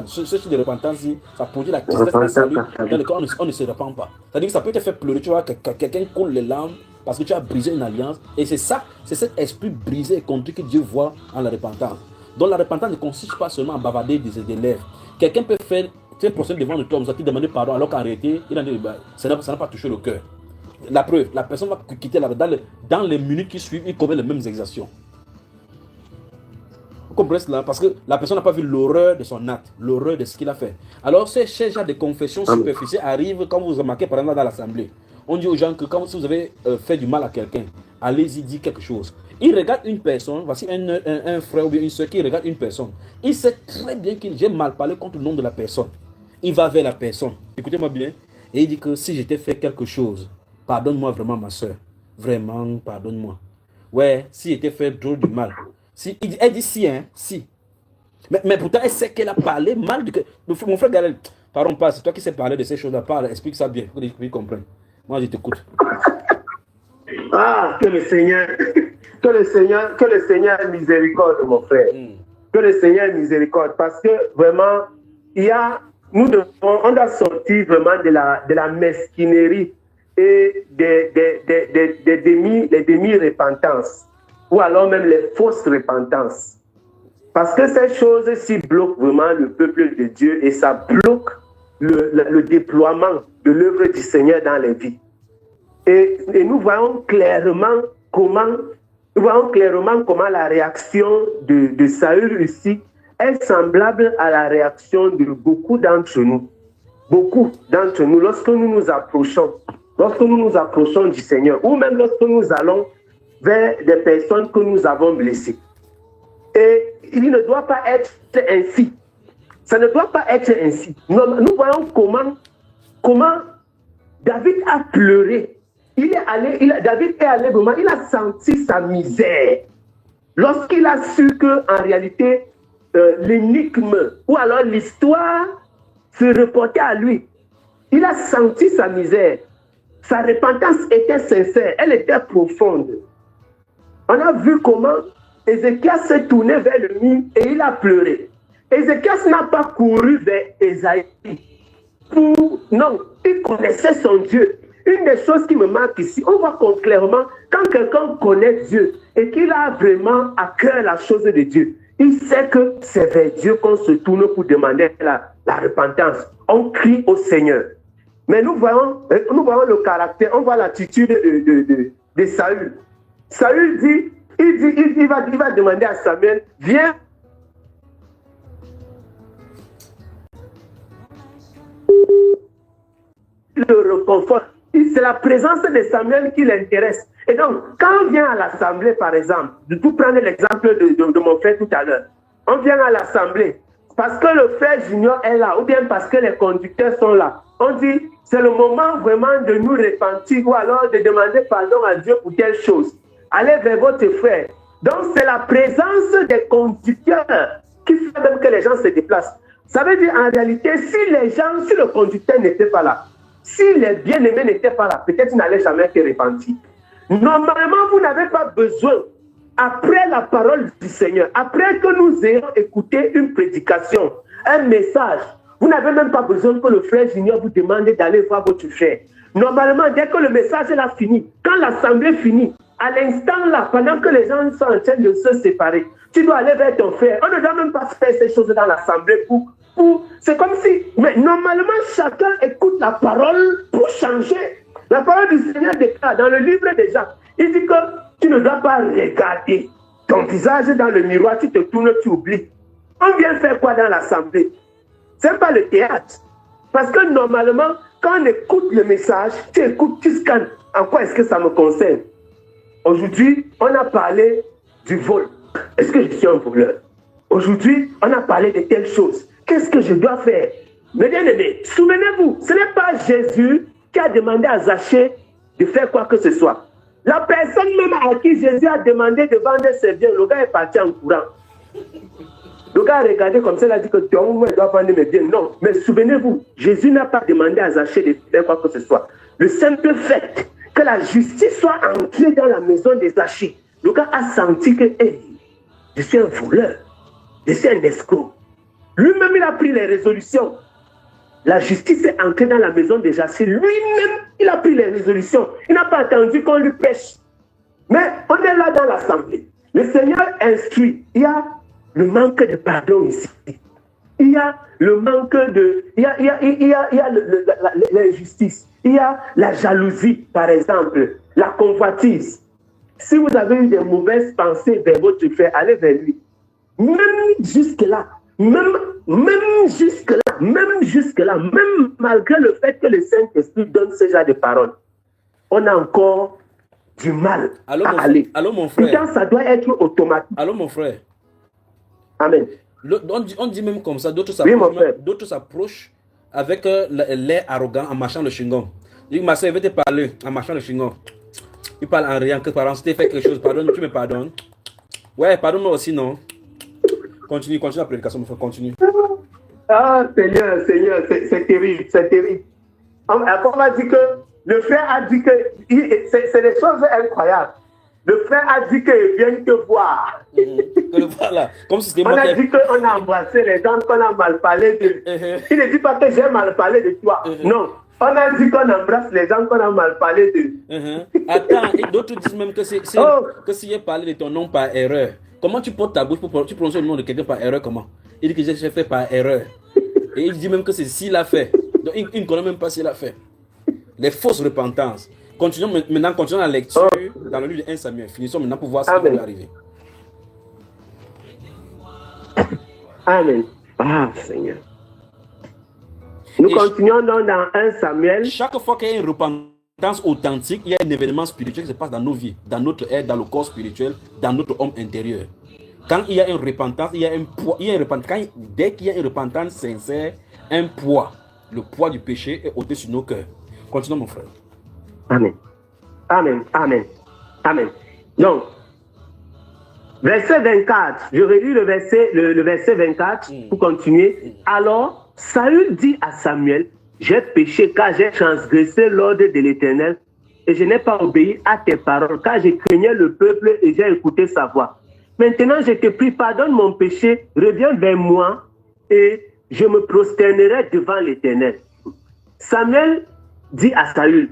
Speaker 1: Ce type de repentance, ça produit la tristesse à salut dans lequel on ne se repent pas. C'est-à-dire que ça peut te faire pleurer, tu vois, que quelqu'un coule les larmes parce que tu as brisé une alliance. Et c'est ça, c'est cet esprit brisé et contrit que Dieu voit en la repentance. Donc la repentance ne consiste pas seulement à bavarder des lèvres. Quelqu'un peut faire un procès devant le toi, qui demande pardon, alors qu'en réalité, ça n'a pas touché le cœur. La preuve, la personne va quitter dans les minutes qui suivent, il commet les mêmes exactions. Vous comprenez cela? Parce que la personne n'a pas vu l'horreur de son acte, l'horreur de ce qu'il a fait. Alors, ces genres de confessions superficielles arrivent quand vous remarquez, par exemple, dans l'assemblée. On dit aux gens que quand vous avez fait du mal à quelqu'un, allez-y dire quelque chose. Il regarde une personne, voici un frère ou bien une soeur qui regarde une personne. Il sait très bien que j'ai mal parlé contre le nom de la personne. Il va vers la personne, écoutez-moi bien, et il dit que si j'étais fait quelque chose, pardonne-moi vraiment ma soeur, vraiment pardonne-moi. Ouais, si j'étais fait trop du mal. Elle dit si, hein, si. Mais pourtant, elle sait qu'elle a parlé mal. Mon frère Galel, pardon pas, c'est toi qui sais parler de ces choses-là, parle, explique ça bien, pour qu'ils comprennent. Moi, je t'écoute.
Speaker 2: Ah, que le Seigneur ait miséricorde, mon frère. Que le Seigneur ait miséricorde. Parce que vraiment, on doit sortir vraiment de la mesquinerie et des demi-repentances. Ou alors même les fausses repentances. Parce que ces choses-ci bloquent vraiment le peuple de Dieu et ça bloque le déploiement de l'œuvre du Seigneur dans les vies. Et nous voyons clairement comment la réaction de Saül ici est semblable à la réaction de beaucoup d'entre nous. Beaucoup d'entre nous, lorsque nous nous approchons du Seigneur, ou même lorsque nous allons vers des personnes que nous avons blessées. Et il ne doit pas être ainsi. Ça ne doit pas être ainsi. Nous voyons comment David a pleuré. David est allé vraiment, il a senti sa misère. lorsqu'il a su qu'en réalité, l'énigme ou alors l'histoire se reportait à lui, il a senti sa misère. Sa repentance était sincère, elle était profonde. On a vu comment Ézéchias s'est tourné vers le mur et il a pleuré. Ézéchias n'a pas couru vers Ésaïe. Non, il connaissait son Dieu. Une des choses qui me marque ici, on voit clairement, quand quelqu'un connaît Dieu et qu'il a vraiment à cœur la chose de Dieu, il sait que c'est vers Dieu qu'on se tourne pour demander la repentance. On crie au Seigneur. Mais nous voyons le caractère, on voit l'attitude de Saül. Saül dit, il va demander à Samuel, viens. Le réconfort. C'est la présence de Samuel qui l'intéresse. Et donc, quand on vient à l'assemblée, par exemple, de tout prendre l'exemple de mon frère tout à l'heure, on vient à l'assemblée parce que le frère Junior est là, ou bien parce que les conducteurs sont là. On dit, c'est le moment vraiment de nous repentir ou alors de demander pardon à Dieu pour telle chose. Allez vers votre frère. Donc, c'est la présence des conducteurs qui fait même que les gens se déplacent. Ça veut dire, en réalité, si le conducteur n'était pas là, si les bien-aimés n'étaient pas là, peut-être ils n'allaient jamais se repentir. Normalement, vous n'avez pas besoin, après la parole du Seigneur, après que nous ayons écouté une prédication, un message, vous n'avez même pas besoin que le frère Junior vous demande d'aller voir votre frère. Normalement, dès que le message est fini, quand l'assemblée finit, à l'instant là, pendant que les gens sont en train de se séparer, tu dois aller vers ton frère. On ne doit même pas faire ces choses dans l'assemblée c'est comme si, mais normalement, chacun écoute la parole pour changer. La parole du Seigneur déclare dans le livre des Jean, il dit que tu ne dois pas regarder ton visage dans le miroir, tu te tournes, tu oublies. On vient faire quoi dans l'assemblée? Ce n'est pas le théâtre. Parce que normalement, quand on écoute le message, tu écoutes, tu scannes. En quoi est-ce que ça me concerne? Aujourd'hui, on a parlé du vol. Est-ce que je suis un voleur? Aujourd'hui, on a parlé de telles choses. Qu'est-ce que je dois faire? Mes bien-aimés, souvenez-vous, ce n'est pas Jésus qui a demandé à Zachée de faire quoi que ce soit. La personne même à qui Jésus a demandé de vendre ses biens, le gars est parti en courant. Le gars a regardé comme ça, il a dit que moi, je dois vendre mes biens. Non, mais souvenez-vous, Jésus n'a pas demandé à Zachée de faire quoi que ce soit. Le simple fait que la justice soit entrée dans la maison de Zachée, le gars a senti que hey, je suis un voleur, je suis un escroc. Lui-même, il a pris les résolutions. La justice est entrée dans la maison de Zachée. Lui-même, il a pris les résolutions. Il n'a pas attendu qu'on lui pêche. Mais on est là dans l'assemblée. Le Seigneur instruit. Il y a le manque de pardon ici. Il y a le manque de... Il y a l'injustice. Il y a la jalousie, par exemple. La convoitise. Si vous avez eu des mauvaises pensées vers votre frère, allez vers lui. Même jusque-là, même jusque-là, même malgré le fait que le Saint-Esprit donne ce genre de paroles, on a encore du mal à aller.
Speaker 1: Allô, mon frère.
Speaker 2: Pourtant, ça doit être automatique.
Speaker 1: Allô, mon frère.
Speaker 2: Amen.
Speaker 1: On dit même comme ça, d'autres s'approchent avec l'air arrogant en marchant le chewing-gum. Il dit, ma soeur, je vais te parler en marchant le chewing-gum. Il parle en riant, que par exemple, si tu fait quelque chose, pardonne, tu me pardonnes. Ouais, pardonne-moi aussi, non? Continue la prédication, mon frère, continue.
Speaker 2: Ah, Seigneur, c'est terrible, c'est terrible. On m'a dit que, le frère a dit que, c'est des choses incroyables. Le frère a dit qu'il vient te voir.
Speaker 1: Voilà, comme si c'était
Speaker 2: on a dit qu'on a embrassé les gens, qu'on a mal parlé de... Il ne dit pas que j'ai mal parlé de toi. Non, on a dit qu'on embrasse les gens, qu'on a mal parlé de...
Speaker 1: Attends, et d'autres disent même que si j'ai parlé de ton nom par erreur, comment tu portes ta bouche pour tu prononces le nom de quelqu'un par erreur? Comment? Il dit que j'ai fait par erreur. Et il dit même que c'est s'il a fait. Donc il ne connaît même pas s'il a fait. Les fausses repentances. Continuons la lecture dans le livre de 1 Samuel. Finissons maintenant pour voir ce qui va arriver.
Speaker 2: Amen. Ah, Seigneur. Nous continuons donc dans 1 Samuel.
Speaker 1: Chaque fois qu'il y a une repentance authentique, il y a un événement spirituel qui se passe dans nos vies, dans notre être, dans le corps spirituel, dans notre homme intérieur. Quand il y a une repentance, il y a un poids. Dès qu'il y a une repentance sincère, un poids, le poids du péché est ôté sur nos cœurs. Continuons, mon frère.
Speaker 2: Amen. Amen. Amen. Amen. Donc, Verset 24, je relis le verset 24 pour continuer. Alors, Saül dit à Samuel, j'ai péché car j'ai transgressé l'ordre de l'Éternel et je n'ai pas obéi à tes paroles car je craignais le peuple et j'ai écouté sa voix. Maintenant, je te prie, pardonne mon péché, reviens vers moi et je me prosternerai devant l'Éternel. Samuel dit à Saül,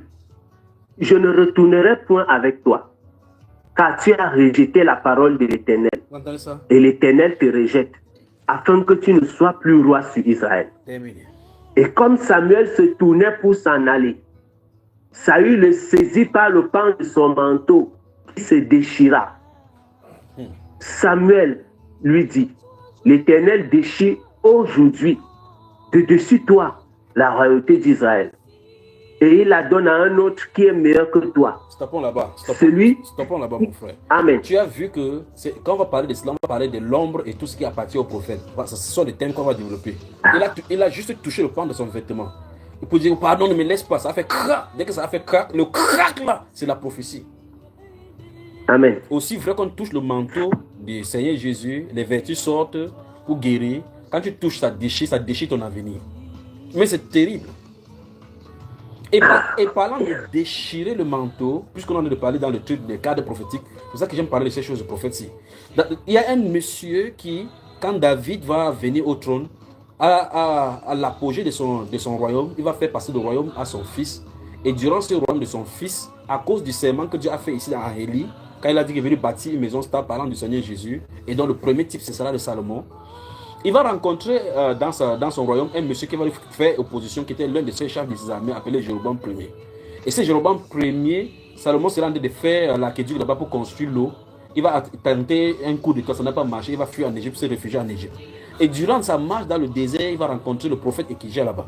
Speaker 2: je ne retournerai point avec toi, car tu as rejeté la parole de l'Éternel. Et l'Éternel te rejette, afin que tu ne sois plus roi sur Israël.
Speaker 1: Terminé.
Speaker 2: Et comme Samuel se tournait pour s'en aller, Saül le saisit par le pan de son manteau, qui se déchira. Samuel lui dit, l'Éternel déchire aujourd'hui de dessus toi la royauté d'Israël. Et il la donne à un autre qui est meilleur que toi.
Speaker 1: Stoppons là-bas. Stoppons là-bas, mon frère.
Speaker 2: Amen.
Speaker 1: Tu as vu que quand on va parler de cela, on va parler de l'ombre et tout ce qui appartient au prophète. Ce sont des thèmes qu'on va développer. Il a juste touché le pan de son vêtement. Il peut dire, pardon, ne me laisse pas. Ça fait crac. Dès que ça a fait crac, le crac là, c'est la prophétie.
Speaker 2: Amen.
Speaker 1: Aussi vrai qu'on touche le manteau du Seigneur Jésus, les vertus sortent pour guérir. Quand tu touches, ça déchire ton avenir. Mais c'est terrible. Et parlant de déchirer le manteau, puisqu'on en a parlé dans le truc des cadres prophétiques, c'est pour ça que j'aime parler de ces choses de prophétie. Il y a un monsieur qui, quand David va venir au trône, à l'apogée de son royaume, il va faire passer le royaume à son fils. Et durant ce royaume de son fils, à cause du serment que Dieu a fait ici à Élie, quand il a dit qu'il est venu bâtir une maison stable parlant du Seigneur Jésus, et dont le premier type, ce sera de Salomon, il va rencontrer dans son royaume un monsieur qui va lui faire opposition, qui était l'un de ses chefs de ses armées, appelé Jéroboam Ier. Et c'est Jéroboam Ier, Salomon s'est rendu de faire l'aqueduc là-bas pour construire l'eau. Il va tenter un coup de toit, ça n'a pas marché, il va fuir en Égypte, se réfugier en Égypte. Et durant sa marche dans le désert, il va rencontrer le prophète Ékija là-bas.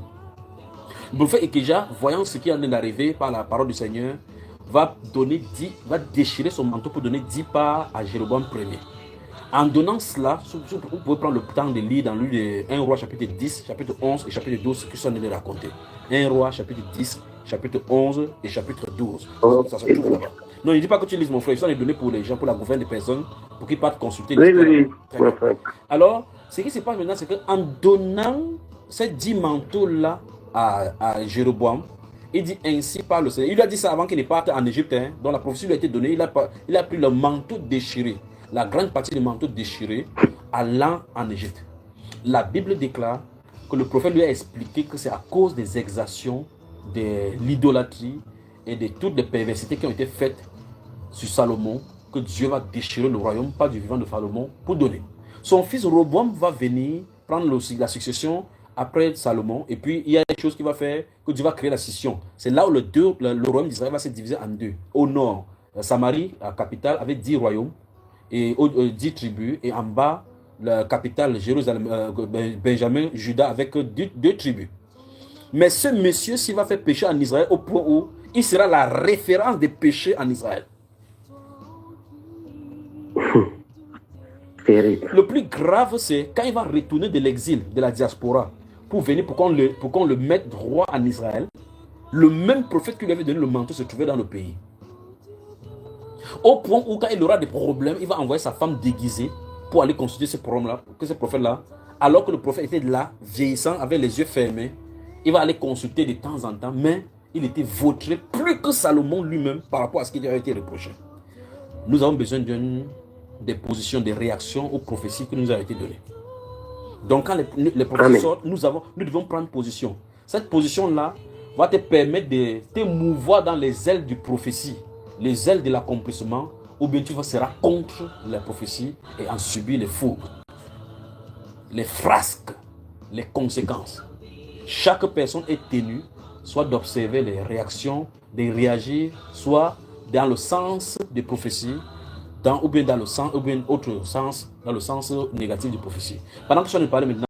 Speaker 1: Le prophète Ékija, voyant ce qui est en train d'arriver par la parole du Seigneur, va déchirer son manteau pour donner 10 parts à Jéroboam Ier. En donnant cela, vous pouvez prendre le temps de lire dans le livre de 1 Roi chapitre 10, chapitre 11 et chapitre 12 qui sont de raconter. 1 Roi chapitre 10, chapitre 11 et chapitre 12. Ça se trouve là-bas. Non, il ne dit pas que tu lises mon frère, ils sont donnés pour les gens, pour la gouverne des personnes, pour qu'ils partent consulter.
Speaker 2: Oui.
Speaker 1: Alors, ce qui se passe maintenant, c'est qu'en donnant ces 10 manteaux-là à Jéroboam, il dit ainsi par le Seigneur. Il lui a dit ça avant qu'il ne parte en Égypte, dont la prophétie lui a été donnée. Il a pris le manteau déchiré, la grande partie du manteau déchiré, allant en Égypte. La Bible déclare que le prophète lui a expliqué que c'est à cause des exactions, de l'idolâtrie et de toutes les perversités qui ont été faites sur Salomon que Dieu va déchirer le royaume, pas du vivant de Salomon, pour donner. Son fils Roboam va venir prendre la succession après Salomon, et puis il y a une chose qu'il va faire, que Dieu va créer la scission. C'est là où le royaume d'Israël va se diviser en deux. Au nord, Samarie, la capitale, avec 10 royaumes et 10 tribus, et en bas, la capitale, Jérusalem, Benjamin, Juda, avec 2 tribus. Mais ce monsieur, s'il va faire péché en Israël, au point où il sera la référence des péchés en Israël. Le plus grave, c'est quand il va retourner de l'exil, de la diaspora, pour venir, pour qu'on le mette roi en Israël, le même prophète qui lui avait donné le manteau se trouvait dans le pays. Au point où quand il aura des problèmes, il va envoyer sa femme déguisée pour aller consulter ce prophète-là, alors que le prophète était là, vieillissant, avec les yeux fermés. Il va aller consulter de temps en temps, mais il était vautré plus que Salomon lui-même par rapport à ce qui lui a été reproché. Nous avons besoin des positions, des réactions aux prophéties qui nous ont été données. Donc quand les prophéties sortent, nous devons prendre position. Cette position-là va te permettre de te mouvoir dans les ailes du prophétie, les ailes de l'accomplissement, ou bien tu seras contre la prophétie et en subir les foudres, les frasques, les conséquences. Chaque personne est tenue soit d'observer les réactions, de réagir, soit dans le sens des prophéties, ou bien dans le sens, ou bien autre sens, dans le sens négatif des prophéties. Pendant que je vais parler maintenant,